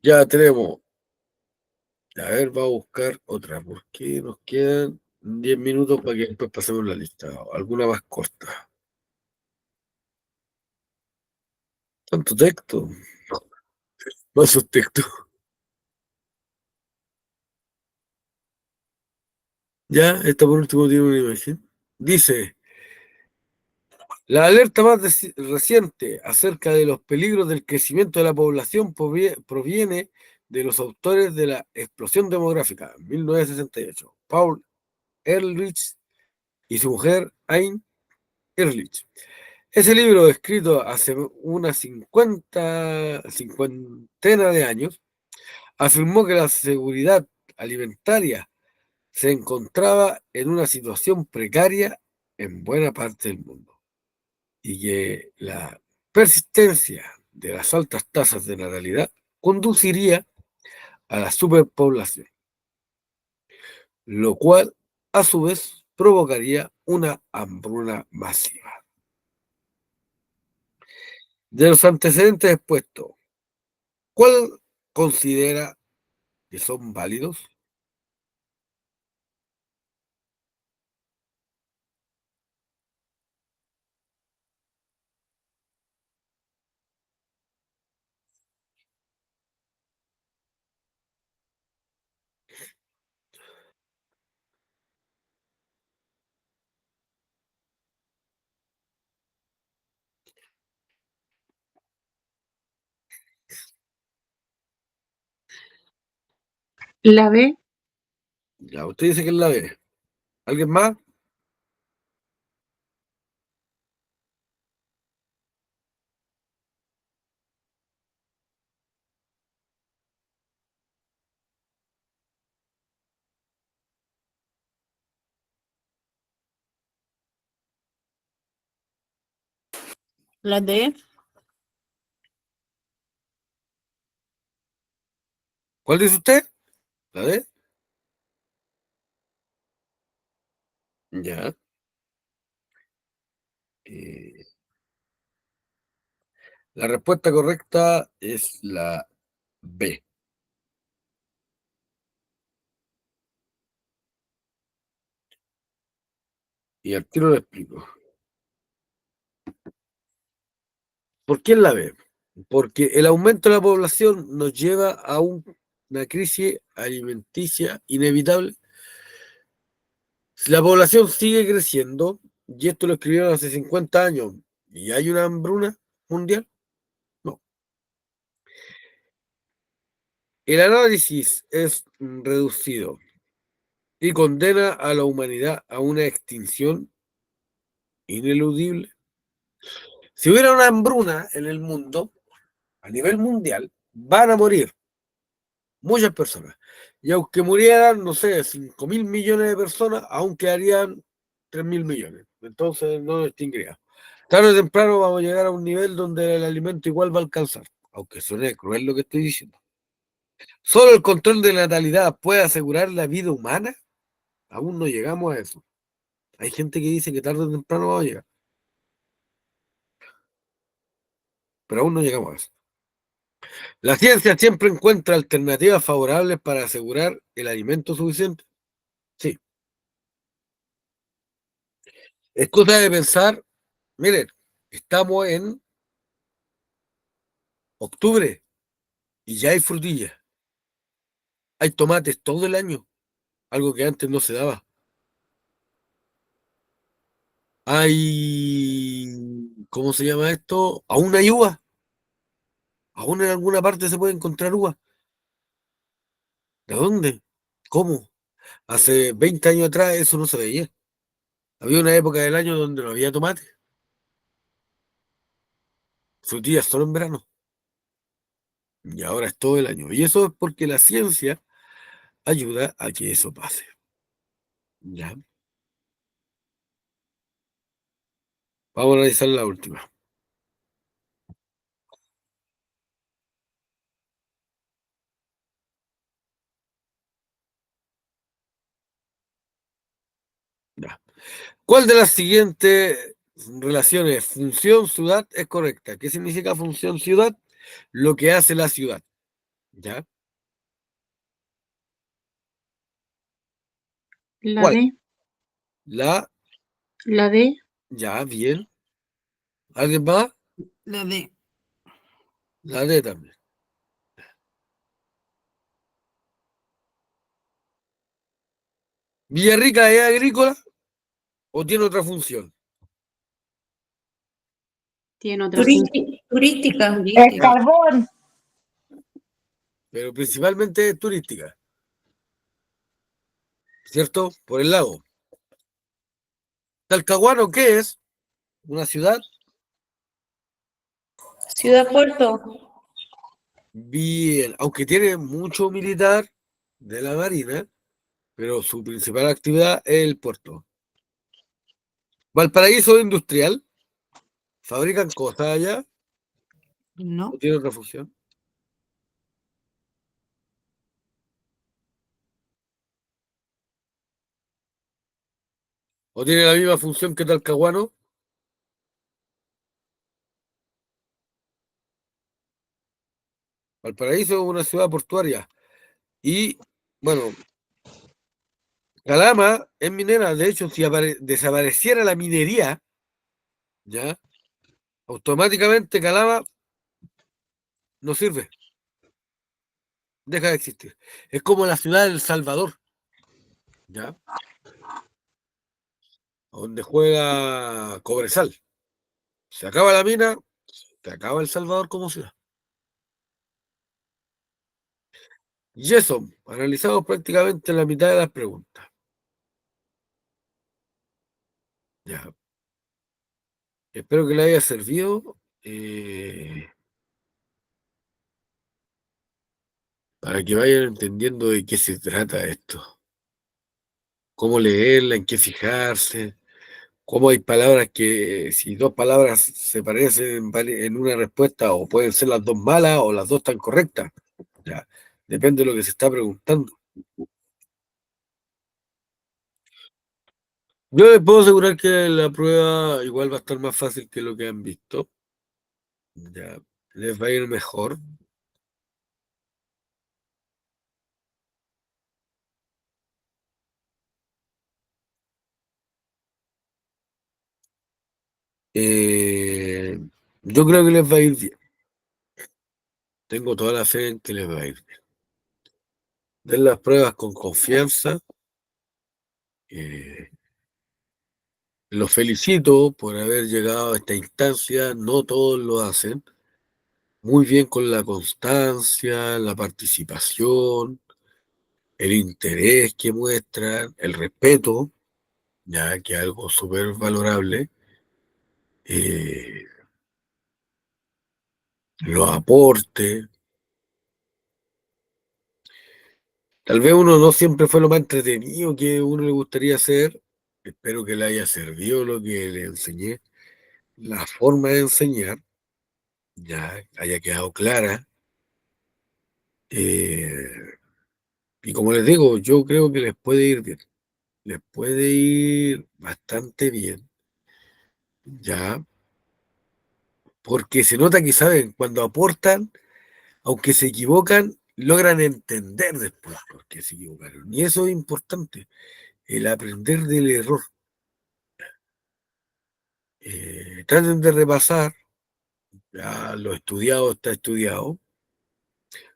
Ya tenemos. A ver, va a buscar otra, porque nos quedan 10 minutos para que después pasemos la lista. Alguna más corta. Tanto texto. Más texto. Ya, esta por último tiene una imagen. Dice, la alerta más reciente acerca de los peligros del crecimiento de la población proviene de los autores de la explosión demográfica, 1968, Paul Ehrlich y su mujer Ayn Ehrlich. Ese libro, escrito hace una cincuentena de años, afirmó que la seguridad alimentaria se encontraba en una situación precaria en buena parte del mundo y que la persistencia de las altas tasas de natalidad conduciría a la superpoblación, lo cual a su vez provocaría una hambruna masiva. De los antecedentes expuestos, ¿cuál considera que son válidos.
La B.
Ya, usted dice que es la B. ¿Alguien más?
La D.
¿Cuál dice usted? ¿La D? Ya. Eh, la respuesta correcta es la B. Y al tiro le explico. ¿Por qué es la B? Porque el aumento de la población nos lleva a una crisis alimenticia inevitable. Si la población sigue creciendo, y esto lo escribieron hace 50 años, y hay una hambruna mundial, no. El análisis es reducido y condena a la humanidad a una extinción ineludible. Si hubiera una hambruna en el mundo, a nivel mundial, van a morir muchas personas. Y aunque murieran, no sé, 5.000 millones de personas, aún quedarían 3.000 millones. Entonces no nos extinguiría. Tarde o temprano vamos a llegar a un nivel donde el alimento igual va a alcanzar, aunque suene cruel lo que estoy diciendo. ¿Solo el control de la natalidad puede asegurar la vida humana? Aún no llegamos a eso. Hay gente que dice que tarde o temprano vamos a llegar, pero aún no llegamos a eso. La ciencia siempre encuentra alternativas favorables para asegurar el alimento suficiente. Sí. Es cosa de pensar, miren, estamos en octubre y ya hay frutillas. Hay tomates todo el año, algo que antes no se daba. Hay, ¿cómo se llama esto? Aún hay uva. Aún en alguna parte se puede encontrar uva. ¿De dónde? ¿Cómo? Hace 20 años atrás eso no se veía. Había una época del año donde no había tomate. Frutillas solo en verano. Y ahora es todo el año. Y eso es porque la ciencia ayuda a que eso pase. ¿Ya? Vamos a analizar la última. Ya. ¿Cuál de las siguientes relaciones función-ciudad es correcta? ¿Qué significa función-ciudad? Lo que hace la ciudad. ¿Ya?
La
¿Cuál?
D.
La,
La D.
ya, bien. ¿Alguien más?
La D.
La D también. ¿Villarrica es agrícola o tiene otra función?
Tiene otra función.
Turística.
El
Turística.
carbón.
Pero principalmente es turística, ¿cierto? Por el lago. ¿Talcahuano qué es? ¿Una ciudad?
Ciudad Puerto.
Bien, aunque tiene mucho militar de la Marina, pero su principal actividad es el puerto. Valparaíso industrial, fabrican cosas allá,
No.
o tiene otra función, o tiene la misma función que Talcahuano. Valparaíso es una ciudad portuaria, Y bueno, Calama es minera. De hecho, si desapareciera la minería, ya, automáticamente Calama no sirve, deja de existir. Es como la ciudad de El Salvador, ya, donde juega Cobresal. Se acaba la mina, se acaba El Salvador como ciudad. Y eso, analizamos prácticamente la mitad de las preguntas. Ya. Espero que le haya servido para que vayan entendiendo de qué se trata esto. Cómo leerla, en qué fijarse, cómo hay palabras que, si dos palabras se parecen en una respuesta, o pueden ser las dos malas o las dos tan correctas. Ya. Depende de lo que se está preguntando. Yo les puedo asegurar que la prueba igual va a estar más fácil que lo que han visto. Ya. Les va a ir mejor. Eh, yo creo que les va a ir bien. Tengo toda la fe en que les va a ir bien. Den las pruebas con confianza. eh, los felicito por haber llegado a esta instancia. No todos lo hacen. Muy bien con la constancia, la participación, el interés que muestran, el respeto, ya que es algo súper valorable. eh, los aportes. Tal vez uno no siempre fue lo más entretenido que uno le gustaría hacer. Espero que le haya servido lo que le enseñé. La forma de enseñar ya haya quedado clara. eh, y como les digo, yo creo que les puede ir bien. Les puede ir bastante bien, ya, porque se nota que saben, cuando aportan, aunque se equivocan, logran entender después por qué se equivocaron. Y eso es importante, el aprender del error. Traten de repasar, ya lo estudiado está estudiado.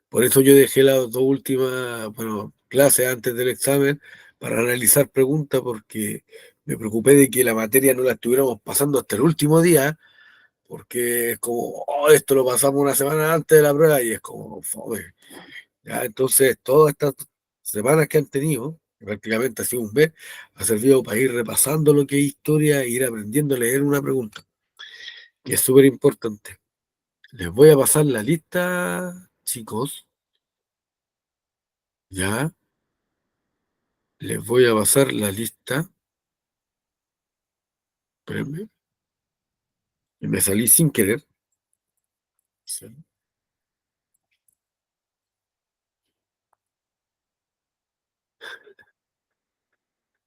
Por eso yo dejé las dos últimas, bueno, clases antes del examen para analizar preguntas, porque me preocupé de que la materia no la estuviéramos pasando hasta el último día, porque es como, oh, esto lo pasamos una semana antes de la prueba y es como, fome. Ya, entonces, todas estas semanas que han tenido, que prácticamente ha sido un mes, ha servido para ir repasando lo que es historia e ir aprendiendo a leer una pregunta, que es súper importante. Les voy a pasar la lista, chicos, ya. Les voy a pasar la lista. Espérenme, que me salí sin querer. Sí.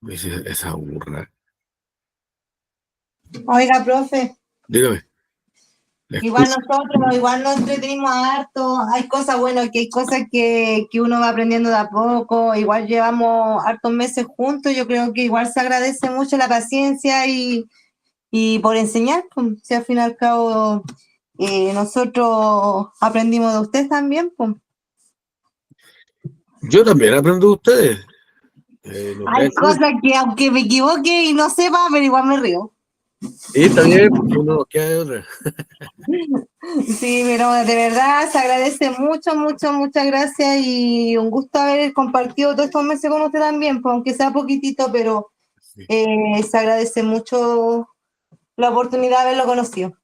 Me dice esa burra.
Oiga, profe,
Dígame, la escucho.
igual nos entretenimos harto. Hay cosas, bueno, que hay cosas que uno va aprendiendo de a poco. Igual llevamos hartos meses juntos. Yo creo que igual se agradece mucho la paciencia y por enseñar. Pues, si al fin y al cabo nosotros aprendimos de ustedes también, pues.
Yo también aprendo de ustedes. No
Hay
crean que no.
cosas que aunque me equivoque y no sepa, pero igual me río.
Sí, está bien, porque uno nos queda de otra.
Sí, pero de verdad se agradece mucho, mucho, muchas gracias y un gusto haber compartido todos estos meses con usted también, pues, aunque sea poquitito, pero
Sí.
se agradece mucho la oportunidad de haberlo conocido.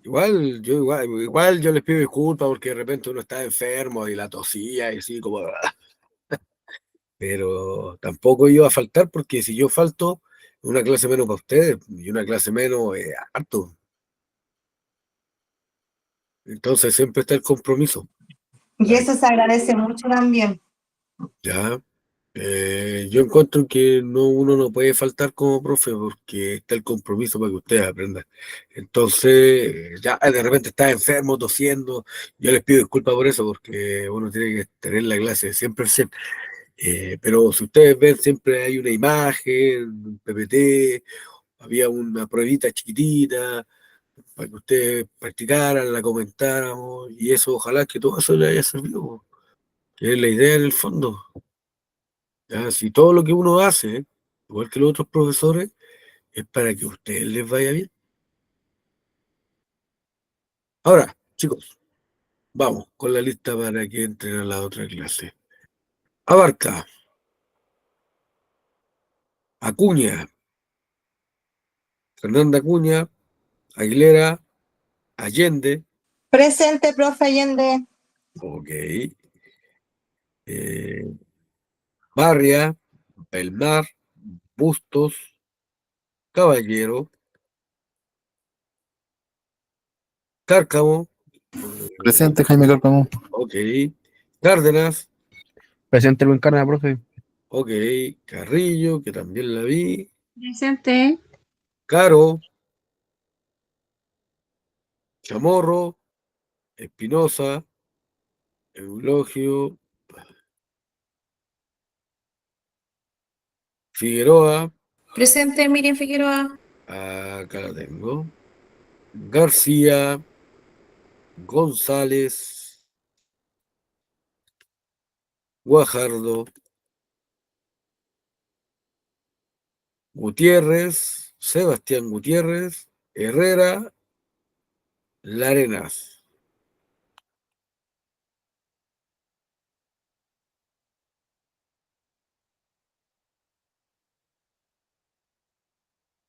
Igual yo les pido disculpas porque de repente uno está enfermo y la tosía y así como. Pero tampoco iba a faltar porque si yo falto, una clase menos para ustedes y una clase menos es harto. Entonces siempre está el compromiso.
Y
Para
eso se agradece mucho también.
ya. Yo encuentro que uno no puede faltar como profe porque está el compromiso para que ustedes aprendan. Entonces, ya de repente está enfermo, tosiendo. Yo les pido disculpas por eso porque uno tiene que tener la clase siempre al 100. Pero si ustedes ven, siempre hay una imagen, un PPT, había una pruebita chiquitita para que ustedes practicaran, la comentáramos y eso, ojalá que todo eso les haya servido, que es la idea en el fondo. Ya, si todo lo que uno hace, igual que los otros profesores, es para que a ustedes les vaya bien. Ahora, chicos, vamos con la lista para que entren a la otra clase. Abarca, Acuña, Fernanda Acuña, Aguilera, Allende,
Presente, profe Allende.
ok, Barria, Belmar, Bustos, Caballero, Cárcamo,
Presente, Jaime Cárcamo.
ok, Cárdenas,
Presente Luis Encarna, profe.
ok, Carrillo, que también la vi,
Presente.
Caro, Chamorro, Espinosa, Eulogio, Figueroa,
Presente Miriam Figueroa.
acá la tengo, García, González, Guajardo, Gutiérrez, Sebastián Gutiérrez, Herrera, Larenas.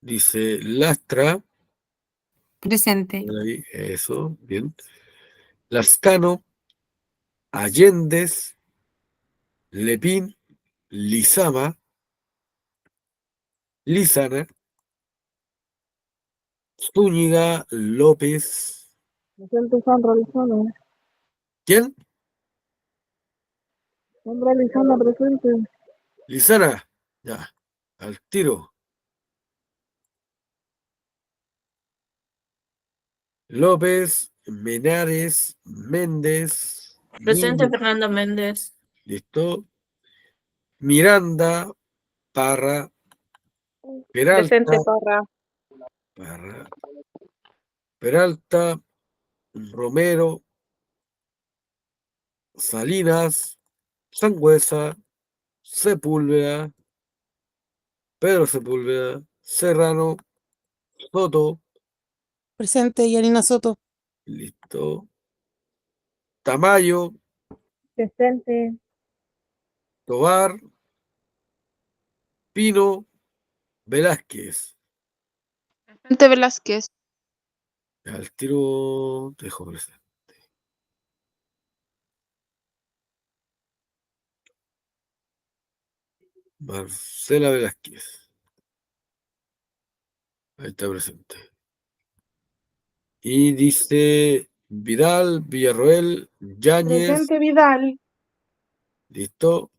Dice Lastra,
Presente.
ahí, eso, bien. Lascano, Allendez, Lepín, Lizama, Lizana, Zúñiga, López.
Presente Sandra Lizana.
¿Quién?
Sandra Lizana presente.
Lizana. Ya, al tiro. López, Menares, Méndez,
Presente
Niño,
Fernando Méndez.
listo. Miranda, Parra,
Presente
Peralta,
Parra.
Parra, Peralta, Romero, Salinas, Sangüesa, Sepúlveda, Pedro Sepúlveda, Serrano, Soto,
Presente, Yanina Soto.
listo. Tamayo,
Presente.
Tobar, Pino, Velázquez.
Presente Velázquez.
Al tiro te dejo presente. Marcela Velázquez. Ahí está presente. Y dice Vidal, Villarroel, Yáñez.
Presente Vidal.
Listo.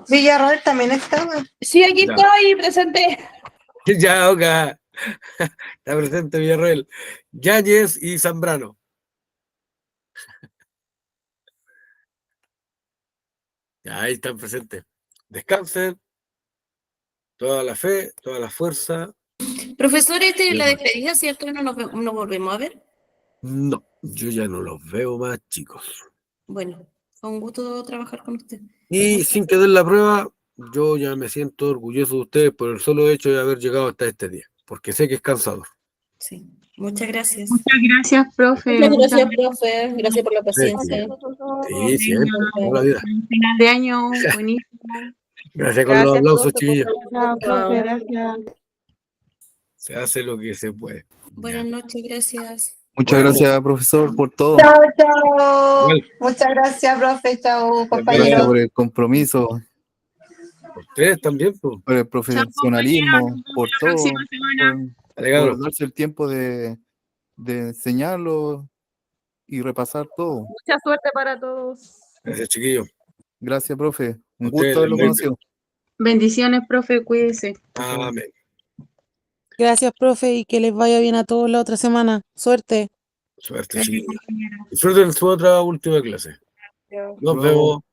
Villarroel también estaba.
Sí, aquí
Ya.
estoy, presente.
Ya, Oca. Está presente Villarroel. Yáñez y Zambrano. Ya, ahí están presentes. Descansen. Toda la fe, toda la fuerza.
Profesor, este es la
Bien.
despedida, ¿cierto? No nos volvemos a ver.
No, yo ya no los veo más, chicos.
Bueno, fue un gusto trabajar con usted.
Y sin que den la prueba, yo ya me siento orgulloso de ustedes por el solo hecho de haber llegado hasta este día, porque sé que es cansador.
Sí, muchas gracias.
Muchas gracias, profe.
Muchas
Muchas
gracias, profe. Gracias por la
Sí,
paciencia.
sí, siempre, toda la vida.
Final de año, buenísimo.
Gracias con los aplausos,
profe,
chiquillos.
Chao, profe, gracias.
Se hace lo que se puede.
Buenas noches, gracias.
Muchas
Bueno.
gracias, profesor, por todo.
Chao, chao.
Igual.
Muchas gracias, profe. Chao,
Gracias
compañero.
por el compromiso,
Ustedes también, pues.
por el profesionalismo, por todo,
Próxima semana.
Dale,
por
cabrón.
darse el tiempo de enseñarlo y repasar todo.
Mucha suerte para todos.
Gracias, chiquillos.
Gracias, profe. Un
Ustedes,
gusto haberlo
les doy-
conocido.
Bendiciones, profe, cuídese.
Amén.
Gracias, profe, y que les vaya bien a todos la otra semana. Suerte.
Suerte, chiquillos. Disfruten su otra última clase. Nos
Luego.
vemos.